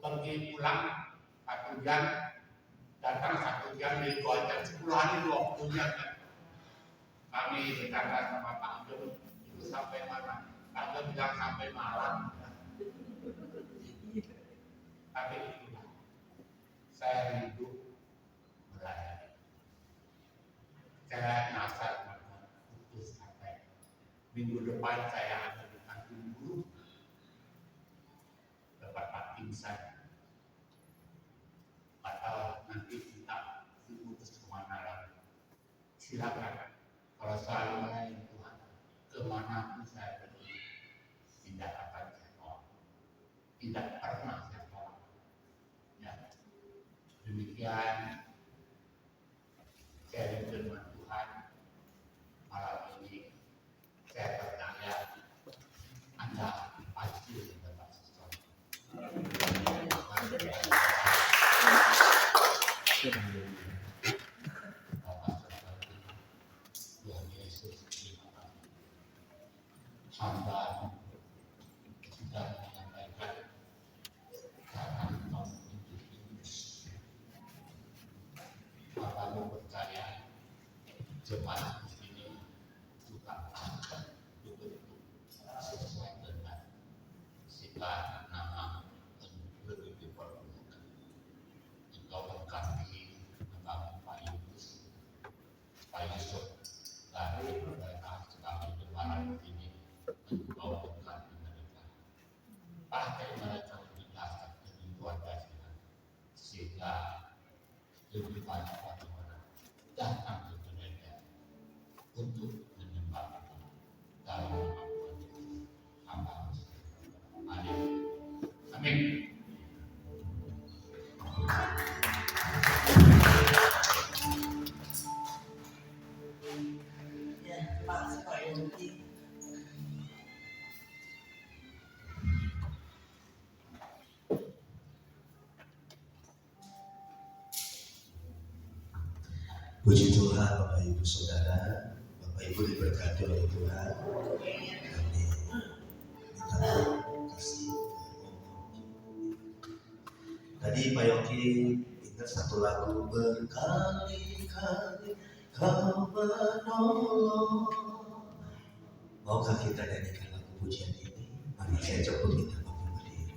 Pergi pulang 1 jam, datang 1 jam, di 2 jam, 10 hari 20 jam kan. Kami berkata sama Pak Ageng, itu sampai mana? Pak Ageng bilang sampai malam. Tapi itulah, saya hidup melayani. Saya nasar putus sampai minggu depan saya ada di kantin guru, dapat pingsan. Atau nanti kita diputus kemana lagi. Silakan. Kalau selalu melayani Tuhan, kemana pun saya pergi, tidak akan saya tolak. Tidak pernah saya tolak. Ya. Demikian sharing firman Tuhan malam ini. Saya percaya Anda pasti mendapat sesuatu. Tuhan Yesus, terima kasih. Hamba sudah menyampaikan karena engkau hidup ini. Bapak percaya jemaat di sini juga betul-betul sesuai dengan sikap nama lebih diperlukan. Engkau berkati tentang Pak Yusuf dari mereka sekali jemaat di sini. Engkau berkati mereka. Pakai mereka lebih dasar dari keluarga kita, sehingga lebih banyak orang datang ke gereja untuk menyembah dalam nama Tuhan Yesus. Amin. Amin. Ya, terima kasih Pak Yogi. Puji Tuhan, Bapak Ibu Saudara, Bapak Ibu diberkati oleh Tuhan. Kami minta kasih. Tadi Pak Yogi ingat satu lagu, berkali-kali Kau menolong. Maukah kita nyanyikan lagu pujian ini? Mari saya coba kita bangun berdiri.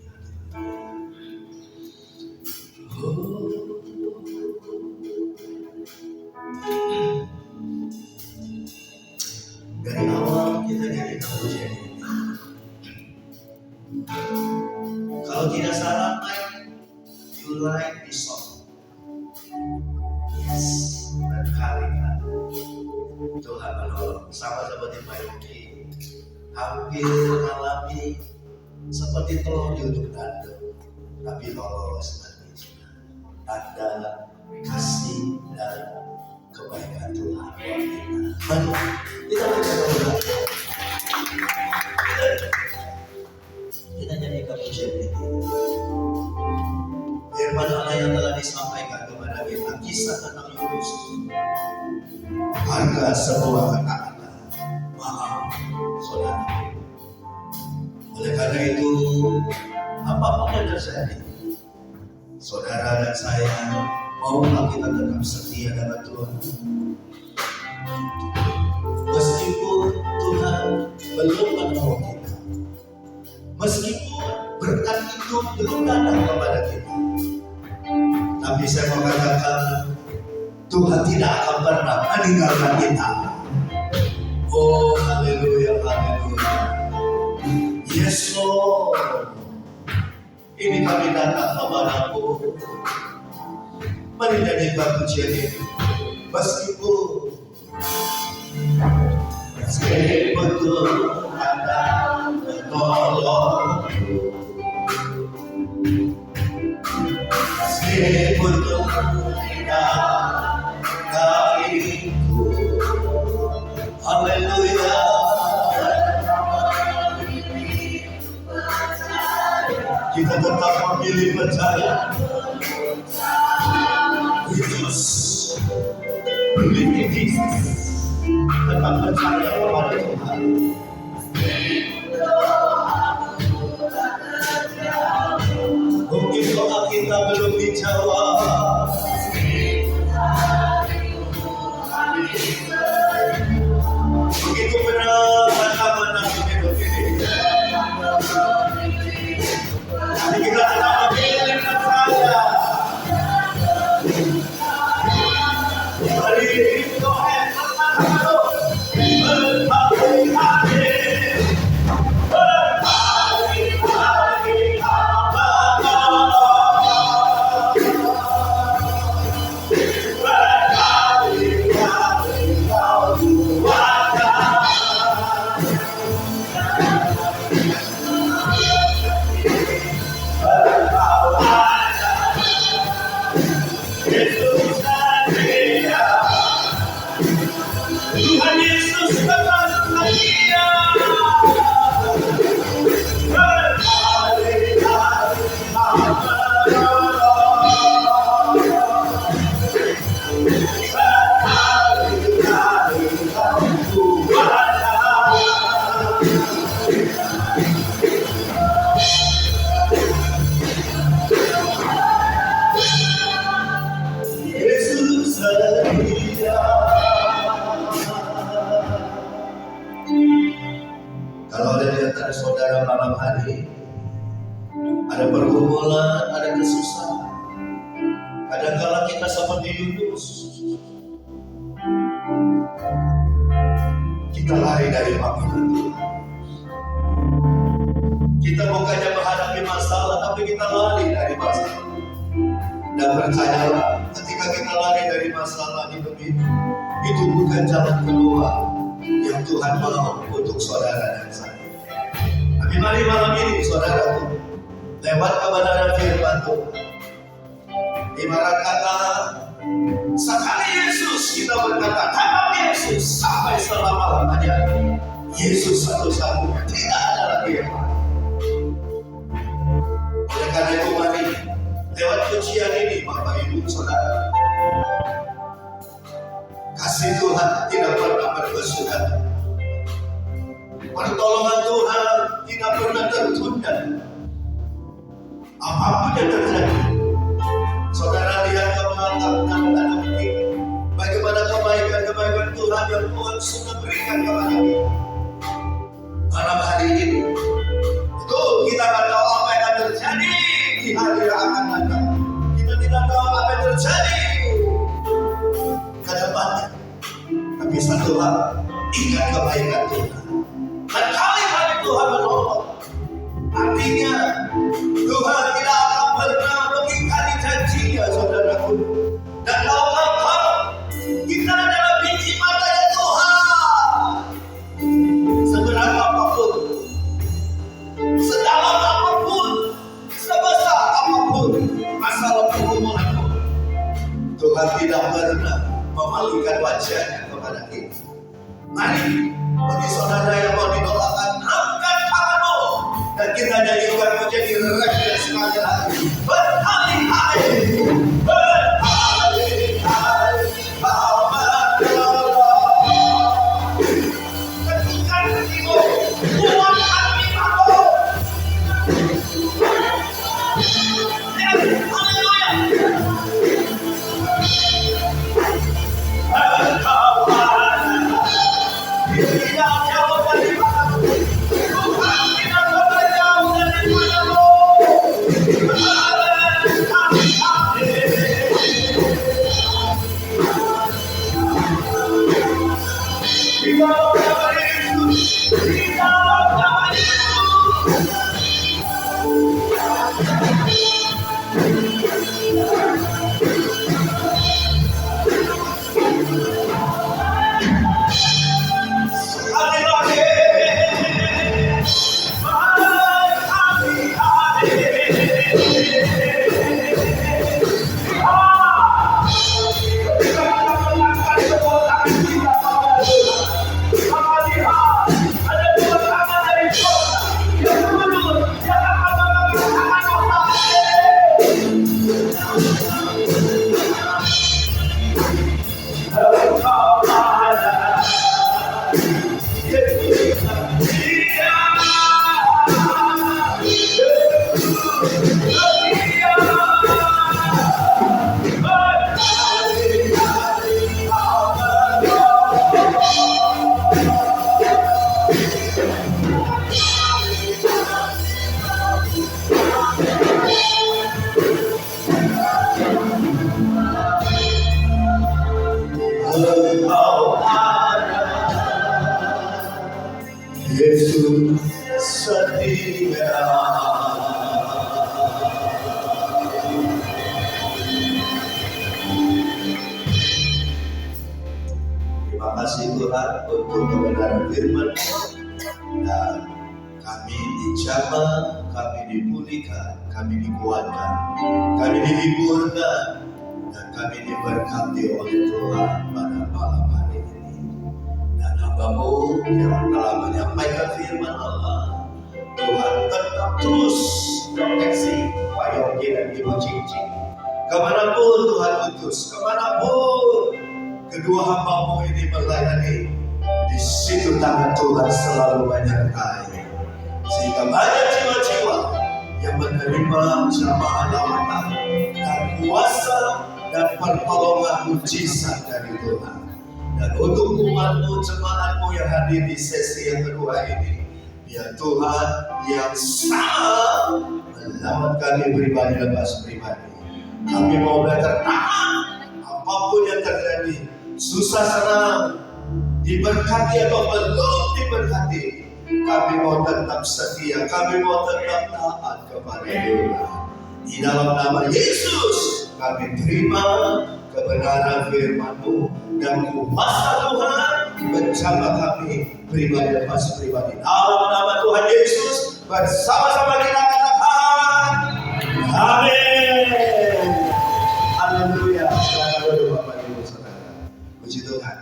naik pisau. Yes, berkali-kali Tuhan menolong. Sama seperti Pak Yogi, hampir mengalami seperti telur di ujung tanduk, tapi lolos nanti. Tanda kasih dan kebaikan Tuhan. Mari kita berdoa. Kita nyanyikan pujian ini. Firman Allah yang telah disampaikan kepada kita, kisah tentang Yunus, harga sebuah ketaatan. Maaf, saudara. Oleh karena itu, apapun yang terjadi, saudara dan saya, maulah kita tetap setia dengan Tuhan. Meskipun Tuhan belum menolong kita, meskipun berkat itu belum datang kepada kita, tapi saya mau katakan, Tuhan tidak akan pernah meninggalkan kita. Oh, haleluya, haleluya. Yes, Lord. Ini kami datang kepadamu. Mari nyanyikan pujian ini. Meskipun betul ada menolong, meskipun tidak dariku, haleluya. Kita tetap memilih percaya. Yesus, believe in Jesus. Tetap percaya kepada Tuhan. Mungkin doa kita belum dijawab. Begitu berat mana hidup ini. Tapi kita tetap memilih percaya. Mari kita Tuhan Yesus tetap setia. Yesus setia. Kalau ada di antara saudara malam hari, ada pergumulan, ada kesusahan, kadang-kala kita seperti Yunus, kita lari dari panggilan Tuhan. Kita bukannya menghadapi masalah, tapi kita lari dari masalah. Dan percayalah, ketika kita lari dari masalah hidup ini, itu bukan jalan keluar yang Tuhan mau untuk saudara dan saya. Tapi mari malam ini saudaraku, lewat kebenaran firman Tuhan, ibarat kata, sekali Yesus kita berkata, tetap Yesus sampai selama-lamanya. Yesus satu-satunya, tidak ada lagi yang lain. Oleh karena itu mari, lewat pujian ini Bapak Ibu Saudara, kasih Tuhan tidak pernah berkesudahan. Pertolongan Tuhan tidak pernah tertunda. Apapun yang terjadi, saudara lihat ke belakang dan tanda petik bagaimana kebaikan-kebaikan Tuhan yang Tuhan sudah berikan kepada kita. Malam hari ini, betul kita tidak tahu apa yang akan terjadi di hari yang akan datang. Kita tidak tahu apa yang terjadi ke depannya. Tapi satu hal, ingat kebaikan Tuhan. Dan kali-kali Tuhan menolong. Artinya Tuhan tidak akan pernah mengingkari janji Tuhan tidak pernah memalingkan wajahnya kepada kita. Mari, bagi saudara yang mau didoakan, angkat tanganmu dan kita nyanyikan menjadi refreshing sekali lagi. Berkali-kali, berkali-kali, Kau berdoa. Ketukan hatimu, buat hati kamu. Haleluya. Engkau ada, tidak jauh dari padamu. Tuhan tidak pernah jauh dari padamu. Di dalam nama Yesus, di dalam nama Yesus. Sekali lagi, Engkau ada, Yesus setia. Terima kasih Tuhan untuk kebenaran firman dan kami dijamah, kami dipulihkan, kami dikuatkan, kami dihiburkan, dan kami diberkati oleh Tuhan pada malam hari ini. Dan hamba-Mu yang telah menyampaikan firman Allah, Tuhan tetap terus proteksi Pak Yogi dan Ibu Cincin. Kemanapun Tuhan utus, kemanapun kedua hamba-Mu ini melayani, di situ tangan Tuhan selalu menyertai. Sehingga banyak jiwa-jiwa yang menerima jamaah lawatan dan kuasa dan pertolongan mujizat dari Tuhan. Dan untuk umat-Mu, jemaat-Mu yang hadir di sesi yang kedua ini, biar Tuhan yang sama melawat kami pribadi lepas pribadi. Kami mau belajar tahan apapun yang terjadi, susah senang, diberkati atau belum diberkati, kami mau tetap setia, kami mau tetap taat kepada Tuhan. Di dalam nama Yesus kami terima kebenaran firman-Mu dan kuasa Tuhan bersama kami pribadi lepas pribadi. Dalam nama Tuhan Yesus bersama-sama kita katakan amin. Haleluya. Selamat dulu Bapak Ibu Saudara. Puji Tuhan.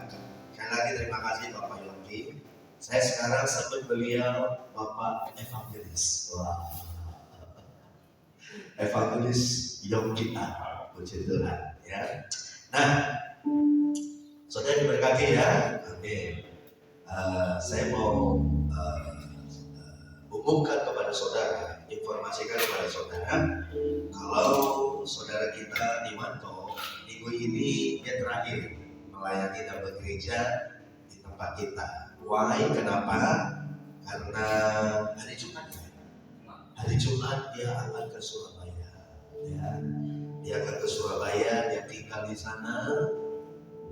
Sekali lagi terima kasih Bapak Yogi. Saya sekarang sebut beliau Bapak Evangelis. Wah. Evangelis Yogi. Puji Tuhan ya. Nah, saudara diberkati ya. Amin. Saya mau umumkan kepada saudara, informasikan kepada saudara, kalau saudara kita Dimanto minggu ini dia terakhir melayani dan bekerja di tempat kita. Why? Kenapa? Karena hari Jumat ya. Hari Jumat dia akan ke Surabaya. Ya. Dia akan ke Surabaya, dia tinggal di sana,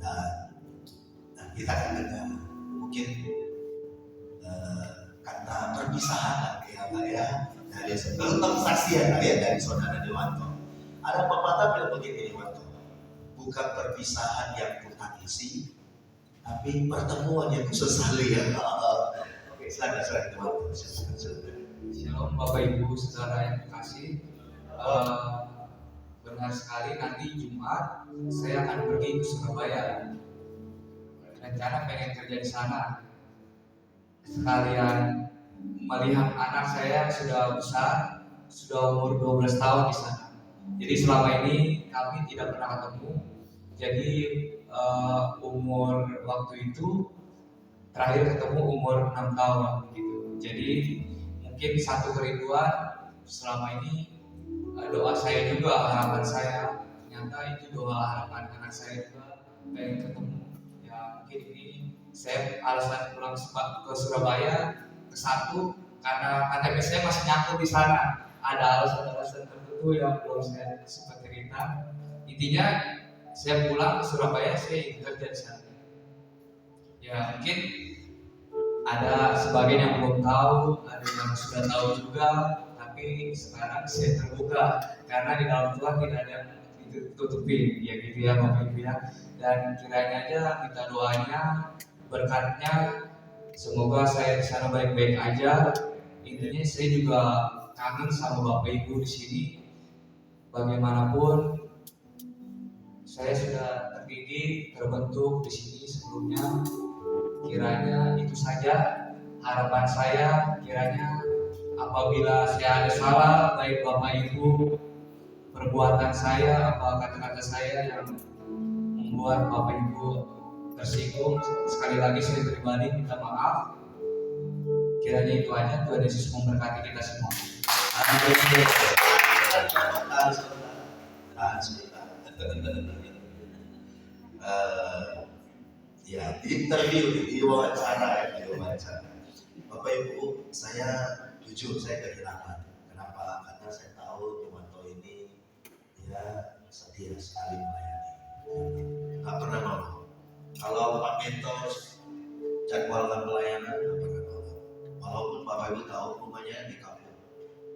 dan kita akan dengar mungkin kata perpisahan ya Pak ya, dari sebelum saksian ya dari saudara Dewanto. Ada pepatah bilang begini Dewanto, bukan perpisahan yang kutangisi, tapi pertemuan yang kusesali ya. Oke, silakan Dewanto. Shalom Bapak Ibu saudara yang terkasih. Benar benar sekali nanti Jumat saya akan pergi ke Surabaya. Rencana pengen kerja di sana. Sekalian melihat anak saya sudah besar, sudah umur 12 tahun di sana. Jadi selama ini kami tidak pernah ketemu. Jadi umur waktu itu terakhir ketemu umur 6 tahun gitu. Jadi mungkin satu kerinduan selama ini, doa saya juga, harapan saya, ternyata itu doa harapan anak saya juga pengen ketemu. Ya mungkin ini saya alasan pulang ke Surabaya ke satu karena KTP saya masih nyangkut di sana. Ada alasan-alasan tertentu yang belum saya sempat cerita. Intinya saya pulang ke Surabaya, saya ingin kerja di sana. Ya mungkin ada sebagian yang belum tahu, ada yang sudah tahu juga, tapi sekarang saya terbuka karena di dalam Tuhan tidak ada yang ditutupi, ya gitu ya Bapak Ibu ya. Dan kiranya aja kita doanya, berkatnya, semoga saya di sana baik-baik aja. Intinya saya juga kangen sama Bapak Ibu di sini. Bagaimanapun saya sudah terdidik, terbentuk di sini sebelumnya. Kiranya itu saja harapan saya. Kiranya apabila saya ada salah, baik Bapak Ibu, perbuatan saya, apa kata-kata saya yang membuat Bapak Ibu tersinggung, sekali lagi saya pribadi minta maaf. Kiranya itu aja. Tuhan Yesus memberkati kita semua. Amin. Ya, interview, diwawancara. Bapak Ibu, saya jujur saya kehilangan. Kenapa? Karena saya tahu Dewanto ini dia setia sekali melayani. Nggak pernah nolong. Kalau Pak Mentor jadwalkan pelayanan, nggak pernah nolong. Walaupun Bapak Ibu tahu rumahnya di kampung,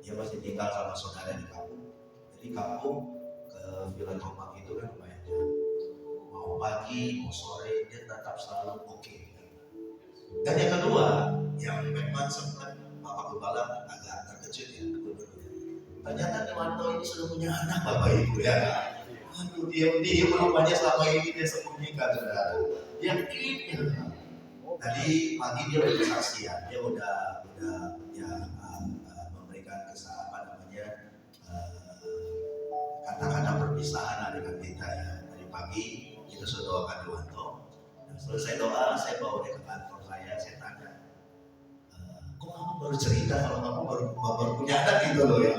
dia masih tinggal sama saudara di kampung. Jadi kampung ke Villa Tomak itu kan lumayan jauh. Mau pagi, mau sore, dia tetap selalu oke. Dan yang kedua, yang memang sempat Bapak Gembala agak terkejut ya, ternyata Dewanto ini sudah punya anak Bapak Ibu ya. Aduh, dia rupanya selama ini dia sembunyikan saudara. Dia klipnya. Tadi pagi dia berkesaksian, dia udah ya memberikan kata-kata perpisahan dengan kita ya. Tadi pagi kita sudah doakan Dewanto. Dan selesai doa, saya bawa dia ke kantor saya tanya, kok kamu baru cerita kalau kamu baru punya anak gitu loh ya.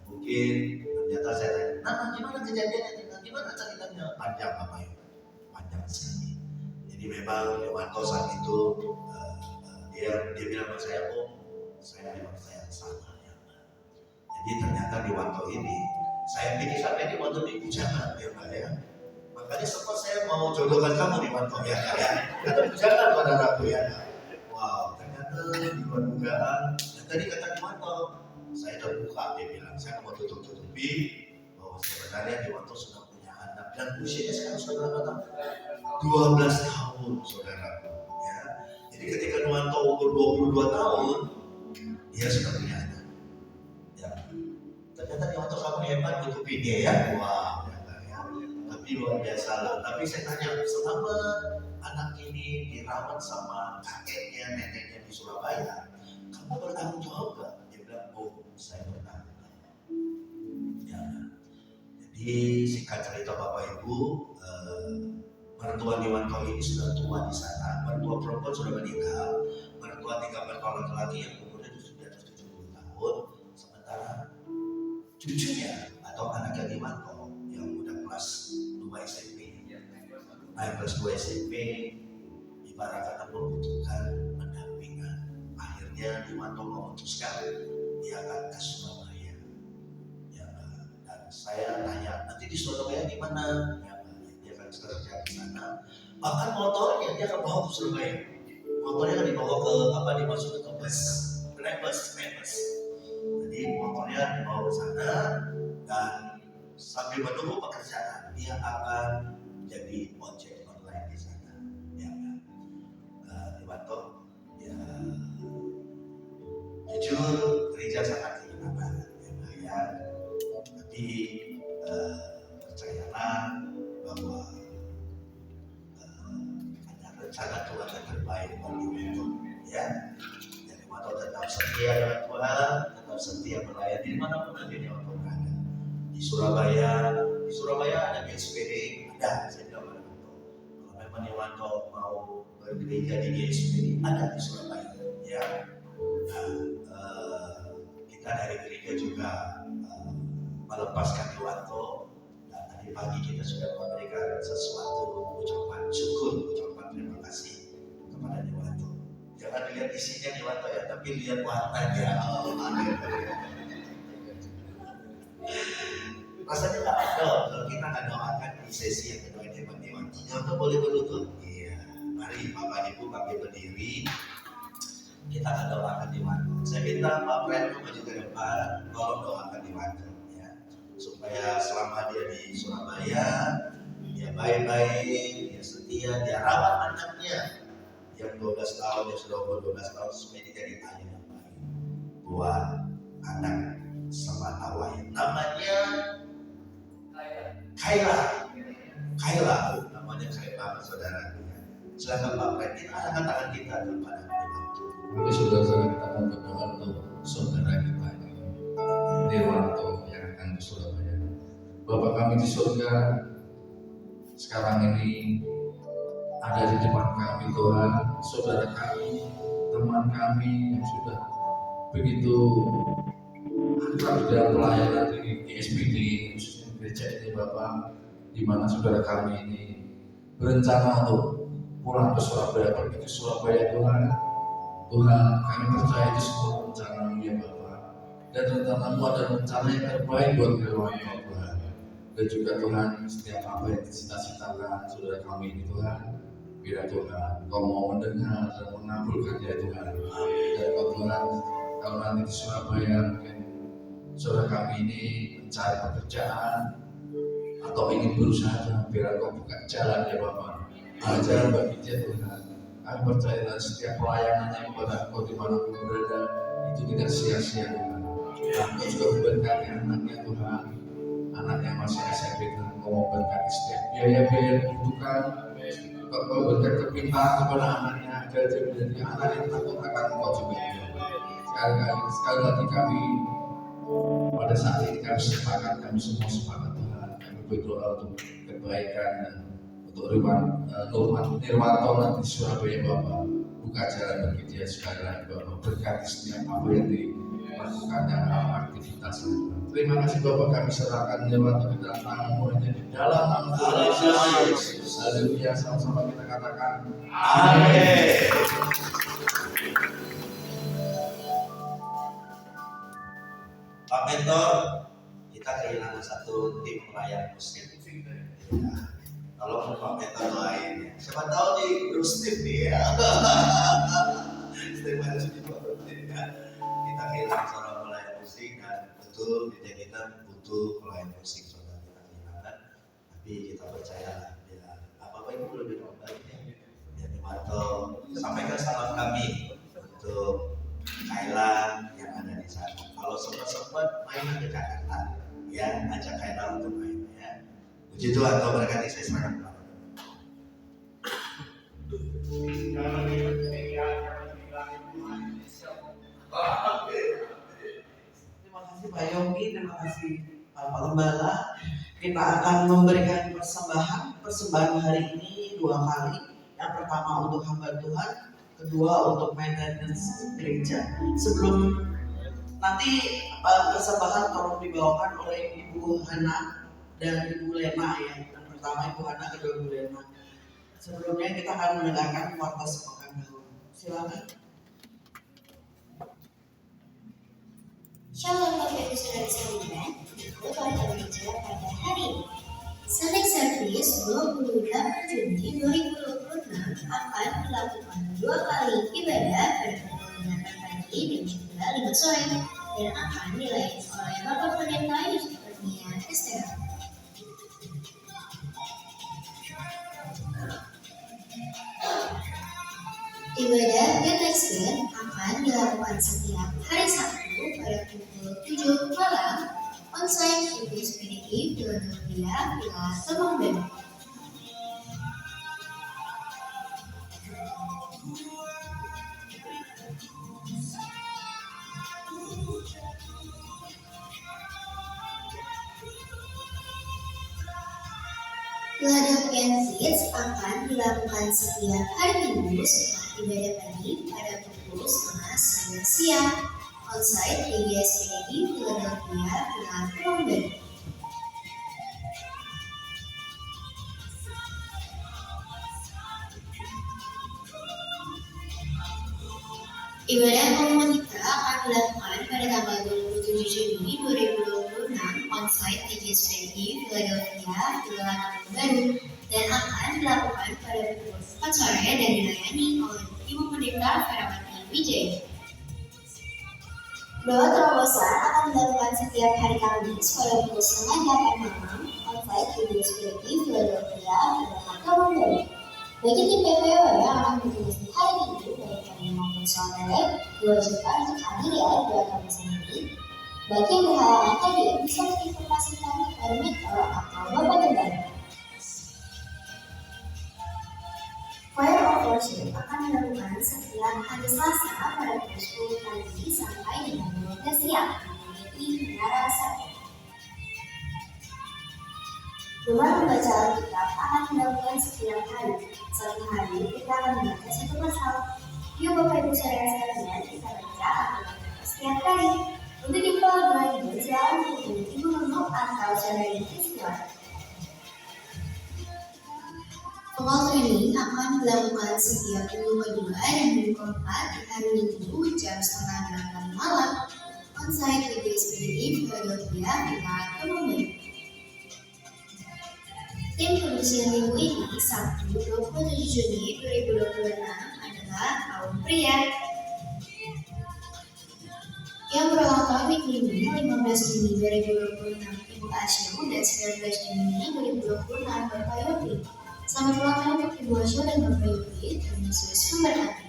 Mungkin ternyata saya tanya, nah gimana kejadiannya, gimana ceritanya? Panjang Bapak Ibu, panjang sekali. Jadi memang Dewanto saat itu dia bilang sama saya, oh saya memang saya salah ya. Jadi ternyata Dewanto ini, saya pikir sampai Dewanto ini bujangan ya Pak ya. Makanya sempat saya mau jodohkan kamu Dewanto ya. Kata bujangan saudaraku ya. Wow, ternyata di luar dugaan. Dan tadi kata Dewanto, saya terbuka, dia bilang saya mau tutup-tutupi bahwa sebenarnya Dewanto sudah punya anak dan usianya sekarang sudah berapa tahun? 12 tahun saudaraku ya. Jadi ketika Dewanto umur 22 tahun, dia sudah punya anak. Ya. Ternyata Dewanto kamu hebat tutupi dia ya. Wow, ya. Tapi luar biasa lah. Tapi saya tanya, selama anak ini dirawat sama kakeknya, neneknya di Surabaya, kamu bertanggung jawab gak? Dia bilang, oh saya bertanggung jawab. Ya. Jadi singkat cerita Bapak Ibu, mertua Dewanto ini sudah tua di sana. Mertua perempuan sudah meninggal. Mertua 3 mertua laki-laki yang umurnya sudah 70 tahun. Sementara cucunya atau anaknya Dewanto yang udah kelas 2 SMP, naik kelas 2 SMP, ibaratnya membutuhkan pendampingan. Akhirnya Dewanto memutuskan dia akan ke Surabaya. Ya, dan saya tanya, nanti di Surabaya di mana? Ya, dia akan kerja di sana. Bahkan motornya dia akan bawa ke Surabaya. Motornya akan dibawa ke dimasukin ke bus, naik bus. Jadi motornya dibawa ke sana dan sambil menunggu pekerjaan dia akan jadi ojek online di sana. Ya, Dewanto, ya jujur gereja sangat kehilangan ya. Tapi kehidupan Iwanto. Ya, jadi Iwanto tetap setia dengan Tuhan, tetap setia melayani dimanapun nanti Iwanto berada. Di Surabaya ada GSPD, ada. Saya bilang pada Iwanto, kalau memang Iwanto mau bergereja di GSPD, ada di Surabaya. Ya, kita dari gereja juga melepaskan Iwanto. Dan tadi pagi kita sudah memberikan sesuatu ucapan syukur, ucapan terima kasih kepada Iwanto. Jangan dilihat isinya Iwanto ya, tapi lihat warnanya. Rasanya nggak ada kalau kita akan doakan di sesi yang kedua ini Pak Iwanto. Iwanto boleh berlutut? Iya. Mari Bapak Ibu kami berdiri. Kita akan doakan Iwanto. Saya minta Pak Pren maju ke depan, tolong doakan Iwanto ya, supaya selama dia di Surabaya, dia baik-baik, dia setia, dia rawat anaknya yang 12 tahun, yang sudah umur 12 tahun, supaya dia jadi ayah yang baik buat anak Sematawayang. Namanya Kaila, namanya keren banget saudara. Silakan Pak Pren, kita angkat tangan kita kepada Iwanto. Mari saudara kita mau berdoa untuk saudara kita ini, Nirwanto yang akan di Surabaya. Bapak kami di surga, sekarang ini ada di depan kami Tuhan, saudara kami, teman kami yang sudah begitu akrab di dalam pelayanan di GSPD, khususnya gereja ini Bapak, di mana saudara kami ini berencana untuk pulang ke Surabaya, pergi ke Surabaya Tuhan. Tuhan, kami percaya itu semua rencana-Mu ya Bapak. Dan rencana-Mu adalah rencana yang terbaik buat Nirwanto Tuhan. Dan juga Tuhan, setiap apa yang dicita-citakan saudara kami ini Tuhan, biar Tuhan Kau mau mendengar dan mengabulkan ya Tuhan. Dan Kau Tuhan, kalau nanti di Surabaya mungkin saudara kami ini mencari pekerjaan atau ingin berusaha Tuhan, biar Kau buka jalan ya Bapak. Ajar bagi dia Tuhan. Kami percaya dalam setiap pelayanannya kepada Engkau dimanapun berada, itu tidak sia-sia Tuhan. Kami juga memberkati anaknya Tuhan, anak yang masih SMP Tuhan. Kau mau berkati setiap biaya-biaya yang dibutuhkan. Kau berikan kepintaran kepada anaknya agar dia menjadi anak yang takut akan Engkau juga. Sekali lagi kami pada saat ini kami sepakat, kami semua sepakat Tuhan. Kami berdoa untuk kebaikan dan untuk Nirwanto nanti di Surabaya Bapak, buka jalan bagi dia sekali lagi Bapak, berkati setiap apa yang dilakukan dalam aktivitasnya. Terima kasih Bapak, kami serahkan Nirwanto ke dalam tangan-Mu di dalam nama Tuhan Yesus. Haleluya, sama-sama kita katakan amin. Pak Mentor, kita kehilangan satu tim pelayan musik. Tolong Pak Mentor doain. Siapa tahu nih Bruce Tim nih ya. Setiap hari sudah Pak Tim ya. Kita kehilangan seorang pelayan musik dan betul gereja kita butuh pelayan musik saudara, kita kehilangan. Tapi kita percaya ya, apa-apa itu lebih baik ya. Jadi Iwanto, sampaikan salam kami untuk Kaila yang ada di sana. Kalau sempat main ke Jakarta, ya ajak Kaila untuk main ya. Puji Tuhan, Kau berkati, saya serahkan kepada. Terima kasih Pak Yogi, terima kasih Pak Gembala. Kita akan memberikan persembahan hari ini 2 kali. Yang pertama untuk hamba Tuhan, kedua untuk maintenance gereja. Sebelum nanti persembahan tolong dibawakan oleh Ibu Hana dan Ibu Lena ya. Yang pertama Ibu Hana, kedua Ibu Lena. Sebelumnya kita akan mendengarkan warta sepekan dahulu. Silakan. Shalom Bapak Ibu Saudara sekalian, ikut warta gereja pada hari ini. Senin Service 28 Juni 2026 akan melakukan 2 kali ibadah pada pukul 8 pagi dan juga 5 sore dan akan dilayani oleh Bapak Pendeta Yusuf Kurnia STH. Ibadah Baptism akan dilakukan setiap hari Sabtu pada pukul 7 malam on-site di SPDI Philadelphia, Villa Tomang Bandung. Philadelphia Feast akan dilakukan setiap hari Minggu setelah ibadah pagi pada pukul 5:30 siang. On-site di GSPD Philadelphia dengan Columbia. Ibadah komunitas akan dilakukan pada tanggal 27 Juni 2026 on-site di GSPD Philadelphia Philadelphia baru dan akan dilakukan pada pukul 4 sore dan dilayani oleh Ibu Pendeta Ferawati Wijaya. Doa terobosan akan dilakukan setiap hari Kamis pada pukul 7:30 malam on-site di GSPD Philadelphia Philadelphia. Bagi tim PPW yang akan bertugas di hari Minggu, baik kami maupun saudara, diwajibkan untuk hadir ya di Kamis ini. Bagi yang berhalangan hadir, bisa menginformasikan kepada mentor atau bapak tembak. Choir of Worship akan dilakukan setiap hari Selasa pada pukul 10 pagi sampai dengan 12 siang di Menara Satu. Rumah membaca Alkitab akan dilakukan setiap hari. Satu hari kita akan membaca satu pasal. Yuk Bapak Ibu Saudara sekalian, kita baca Alkitab setiap hari. Untuk info lebih lanjut, silakan hubungi Ibu Nunuk atau Saudara Istiwa. Vokal training akan dilakukan setiap minggu kedua dan minggu keempat di hari Minggu jam 7:30 malam. On-site di GSPD Philadelphia dengan Columbia. Tim pengisian minggu ini Sabtu 27 Juni 2026 adalah kaum pria yang berulang tahun minggu ini 15 Juni 2026 Ibu Asyu dan 19 Juni 2026 Bapak Yopi. Selamat ulang tahun untuk Ibu Asyu dan Bapak Yopi, Tuhan Yesus memberkati.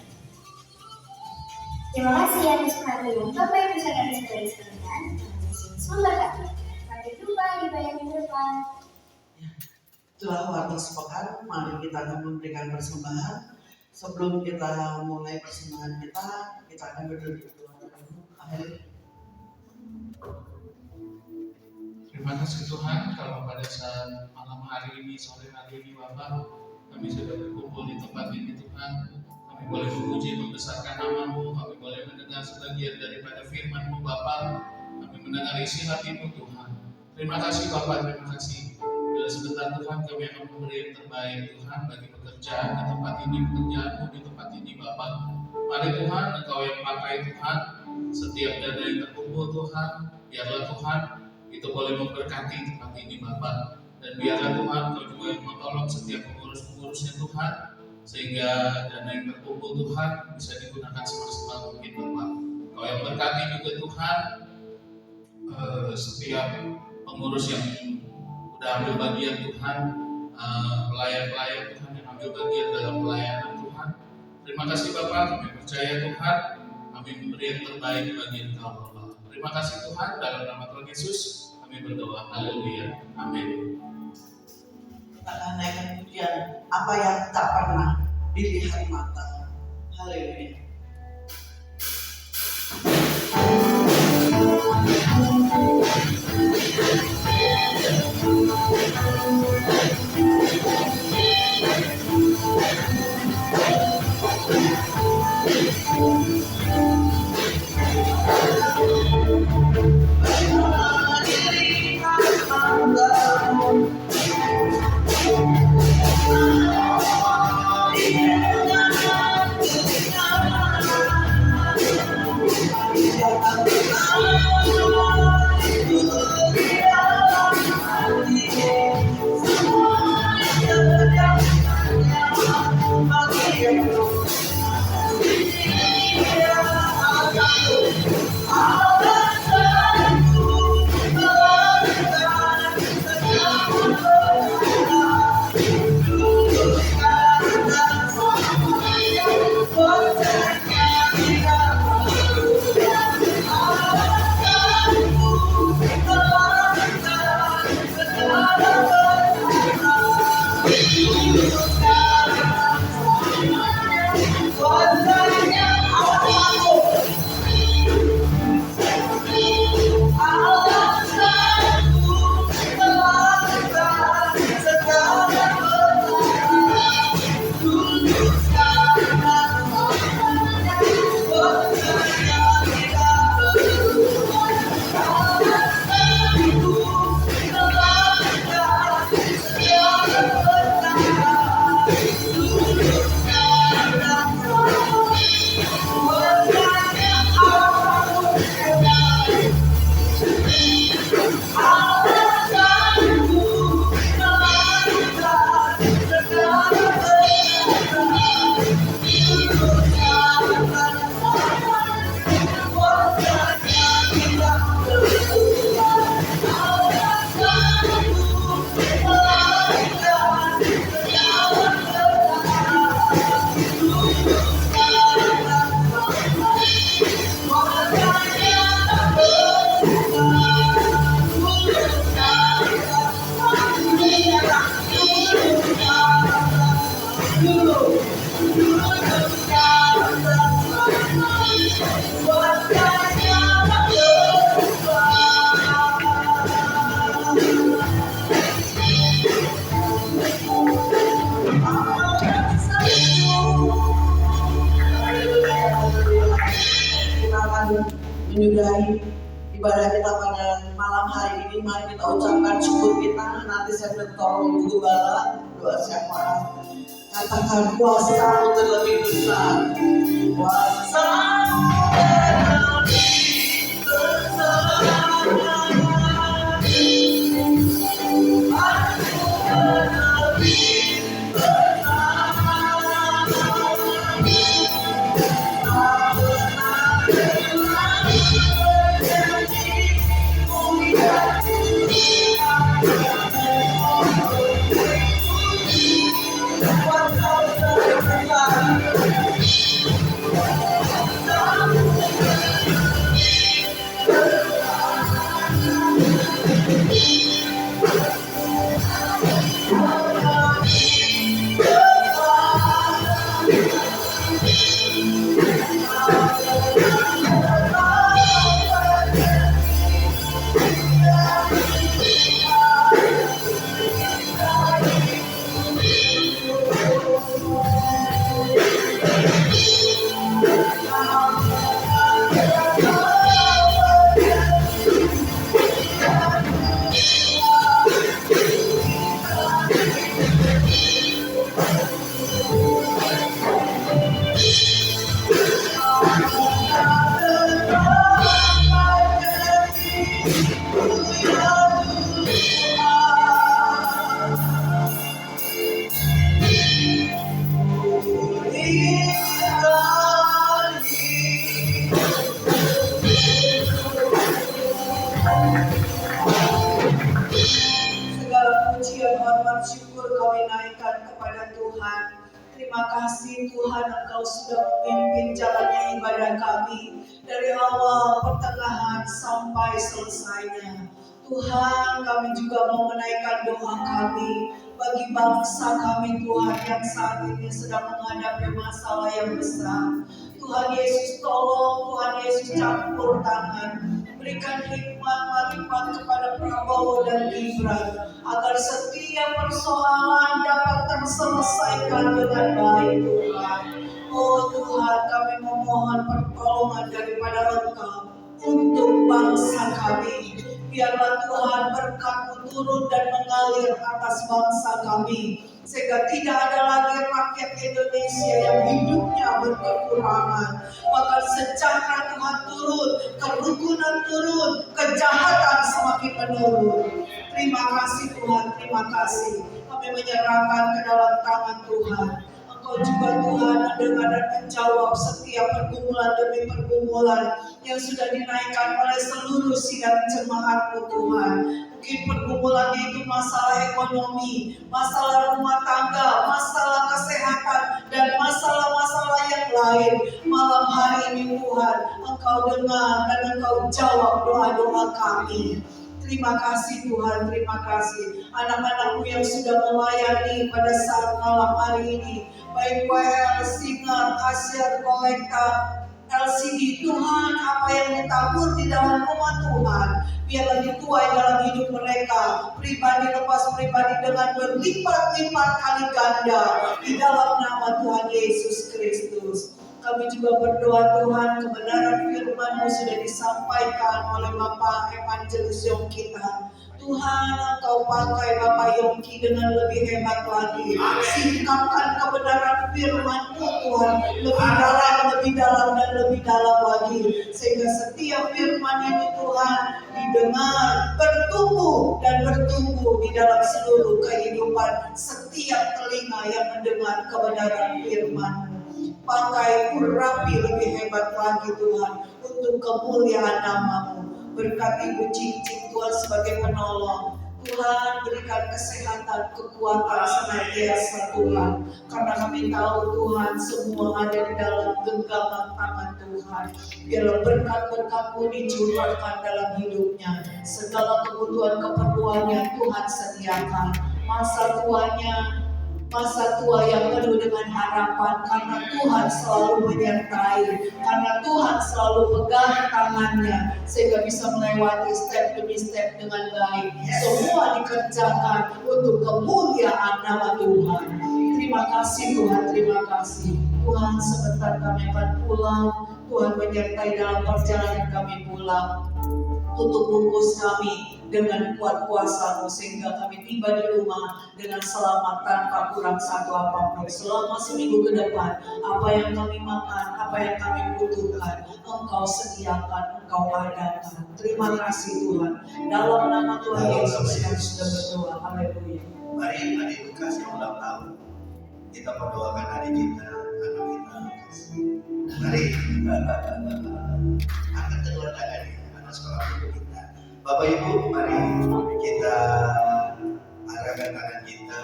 Terima kasih atas perhatian Bapak Ibu Saudara-saudari sekalian, Tuhan Yesus memberkati. Sampai jumpa di banyak minggu depan. Itulah warta sepekan, mari kita akan memberikan persembahan. Sebelum kita mulai persembahan kita akan berdiri dulu. Terima kasih Tuhan kalau pada saat malam hari ini, sore hari ini Bapak, kami sudah berkumpul di tempat ini Tuhan. Kami boleh memuji membesarkan nama-Mu, kami boleh mendengar sebagian daripada firman-Mu Bapak, kami mendengar isi hati-Mu Tuhan. Terima kasih Bapak, terima kasih. Bila sebentar Tuhan kami akan memberi yang terbaik Tuhan bagi pekerjaan di tempat ini, pekerjaan-Mu di tempat ini Bapak. Mari Tuhan, Engkau yang pakai Tuhan, setiap dana yang terkumpul Tuhan, biarlah Tuhan itu boleh memberkati tempat ini Bapak. Dan biarlah Tuhan Kau juga yang menolong setiap pengurus-pengurusnya Tuhan, sehingga dana yang terkumpul Tuhan bisa digunakan semaksimal mungkin Bapak. Kau yang berkati juga Tuhan setiap pengurus yang sudah ambil bagian Tuhan, pelayan-pelayan Tuhan yang ambil bagian dalam pelayanan Tuhan. Terima kasih Bapak, kami percaya Tuhan, kami memberi yang terbaik bagi Engkau Bapak. Terima kasih Tuhan, dalam nama Tuhan Yesus kami berdoa. Haleluya. Amin. Kita akan naikkan pujian apa yang tak pernah dilihat mata. Haleluya. Semua yang Kita akan menyudahi ibadah kita pada malam hari ini. Mari kita ucapkan syukur kita. Nanti saya bertolong Ibu Gembala doa syafaat. Katakan kuasa terlebih besar, kuasa terlebih segala pujian, hormat, syukur kami naikkan kepada Tuhan. Terima kasih Tuhan, Engkau sudah memimpin jalannya ibadah kami dari awal, pertengahan, sampai selesainya. Tuhan, kami juga mau menaikkan doa kami bagi bangsa kami Tuhan yang saat ini sedang menghadapi masalah yang besar. Tuhan Yesus tolong, Tuhan Yesus campur tangan, berikan hikmat marifat kepada Prabowo dan Gibran agar setiap persoalan dapat terselesaikan dengan baik Tuhan. Oh Tuhan, kami memohon pertolongan daripada Engkau untuk bangsa kami. Biarlah Tuhan berkat-Mu turun dan mengalir atas bangsa kami, sehingga tidak ada lagi rakyat Indonesia yang hidupnya berkekurangan. Bahkan sejahtera Tuhan turun, kerukunan turun, kejahatan semakin menurun. Terima kasih Tuhan, terima kasih. Kami menyerahkan ke dalam tangan Tuhan. Engkau juga Tuhan mendengar dan menjawab setiap pergumulan demi pergumulan yang sudah dinaikkan oleh seluruh sidang jemaat-Mu Tuhan. Mungkin pergumulannya itu masalah ekonomi, masalah rumah tangga, masalah kesehatan, dan masalah-masalah yang lain. Malam hari ini Tuhan, Engkau dengar dan Engkau jawab doa-doa kami. Terima kasih Tuhan, terima kasih. Anak-anak-Mu yang sudah melayani pada saat malam hari ini, baik WL, Singer, Asyar, Kolekta, LCD, Tuhan, apa yang ditabur di dalam rumah Tuhan, biarlah dituai dalam hidup mereka, pribadi lepas pribadi dengan berlipat-lipat kali ganda di dalam nama Tuhan Yesus Kristus. Kami juga berdoa Tuhan, kebenaran firman-Mu sudah disampaikan oleh Bapak Evangelis Yongkita. Tuhan, Engkau pakai Bapak Yongki dengan lebih hebat lagi. Singkapkan kebenaran firman-Mu Tuhan lebih dalam dan lebih dalam lagi, sehingga setiap firman itu Tuhan didengar, bertumbuh dan bertumbuh di dalam seluruh kehidupan setiap telinga yang mendengar kebenaran firman-Mu. Pakai urapi lebih hebat lagi Tuhan untuk kemuliaan nama-Mu. Berkati Ibu Cincin Tuhan sebagai penolong. Tuhan berikan kesehatan, kekuatan senantiasa Tuhan. Karena kami tahu Tuhan semua ada di dalam genggaman tangan Tuhan. Biarlah berkat-berkat-Mu dicurahkan dalam hidupnya. Segala kebutuhan keperluannya Tuhan sediakan. Masa tuanya masa tua yang penuh dengan harapan, karena Tuhan selalu menyertai, karena Tuhan selalu pegang tangannya, sehingga bisa melewati step demi step dengan baik. Semua dikerjakan untuk kemuliaan nama Tuhan. Terima kasih Tuhan, terima kasih. Tuhan, sebentar kami akan pulang. Tuhan menyertai dalam perjalanan kami pulang. Tutup bungkus kami dengan kuat kuasa-Mu sehingga kami tiba di rumah dengan selamat tanpa kurang satu apapun. Selama seminggu ke depan, apa yang kami makan, apa yang kami butuhkan, Engkau sediakan, Engkau adakan. Terima kasih Tuhan. Dalam nama Tuhan Yesus yang sudah berdoa. Haleluya. Mari adik Lukas yang ulang tahun, kita berdoakan adik kita, anak kita. Mari angkat kedua tangan anak sekolah minggu kita. Bapak Ibu, mari kita arahkan tangan kita.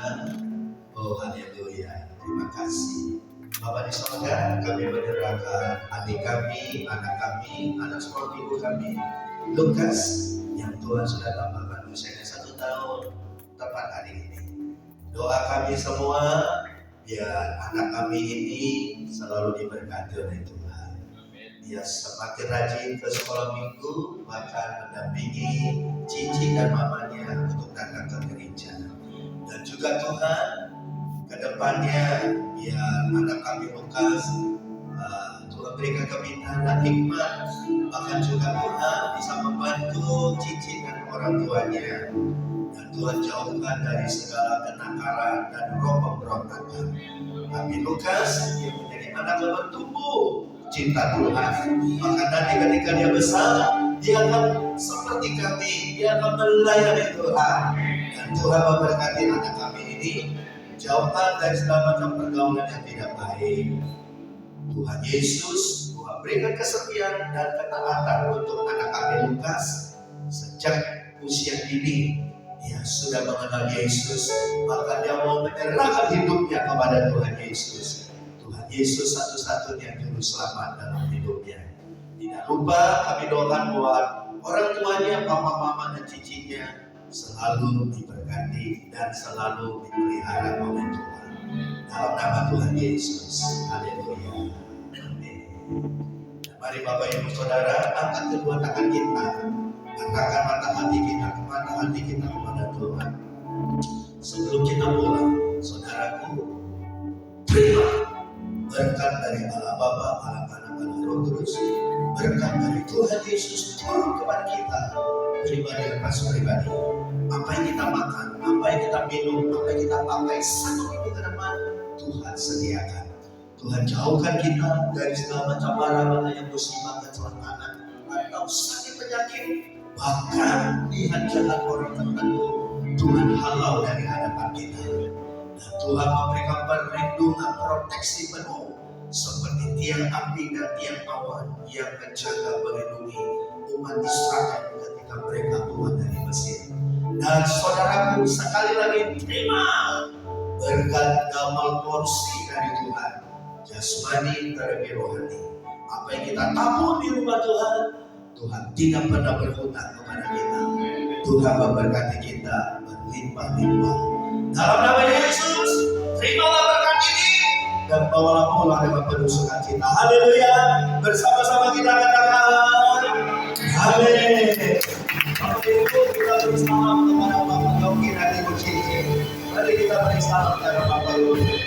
Oh haleluya, terima kasih. Bapak di sorga, kami menyerahkan adik kami, anak sekolah minggu kami, Lukas, yang Tuhan sudah tambahkan usianya 1 tahun tepat hari ini. Doa kami semua, biar anak kami ini selalu diberkati oleh Tuhan. Dia semakin rajin ke sekolah minggu, bahkan mendampingi cici dan mamanya untuk datang ke gereja. Dan juga Tuhan, ke depannya biar anak kami Lukas, Tuhan berikan kepintaran dan hikmat, bahkan juga Tuhan bisa membantu cici dan orang tuanya. Dan Tuhan jauhkan dari segala kenakalan dan roh pemberontakan. Tapi Lukas, dia menjadi anak yang bertumbuh cinta Tuhan. Maka nanti ketika dia besar, dia akan seperti kami, dia akan melayani Tuhan. Dan Tuhan memberkati anak kami ini, jauhkan dari segala macam pergaulan yang tidak baik. Tuhan Yesus, Tuhan berikan kesetiaan dan ketaatan untuk anak kami Lukas. Sejak usia dini, dia sudah mengenal Yesus, maka dia mau menyerahkan hidupnya kepada Tuhan Yesus. Tuhan Yesus satu-satunya juru selamat dalam hidupnya. Tidak lupa kami doakan buat orang tuanya, papa, mama, dan cicinya selalu diberkati dan selalu dipelihara oleh Tuhan. Dalam nama Tuhan Yesus. Haleluya. Amin. Mari Bapak Ibu Saudara, angkat kedua tangan kita. Angkatkan mata hati kita kepada Tuhan. Sebelum kita pulang, saudaraku, terima berkat dari Allah Bapa, Allah Anak, Allah Roh Kudus, berkat dari Tuhan Yesus turun kepada kita pribadi lepas pribadi. Apa yang kita makan, apa yang kita minum, apa yang kita pakai 1 minggu ke depan, Tuhan sediakan. Tuhan jauhkan kita dari segala macam bara yang musibah, kecelakaan, atau sakit penyakit. Bahkan lihat jalan orang tertentu, Tuhan halau dari hadapan kita. Dan Tuhan memberikan perlindungan, proteksi penuh seperti tiang api dan tiang awan yang menjaga melindungi umat Israel ketika mereka keluar dari Mesir. Dan saudaraku, sekali lagi terima berkat double porsi dari Tuhan, jasmani terlebih rohani. Apa yang kita tabur di rumah Tuhan, Tuhan tidak pernah berhutang kepada kita. Tuhan memberkati kita berlimpah-limpah. Dalam nama Yesus, terimalah berkat ini dan bawalah pulang dengan penuh sukacita. Haleluya. Bersama-sama kita katakan amin. Bapak Ibu, kita beri salam kepada Bapak Yogi dan Ibu Cici. Mari kita beri salam kepada Bapak Yogi.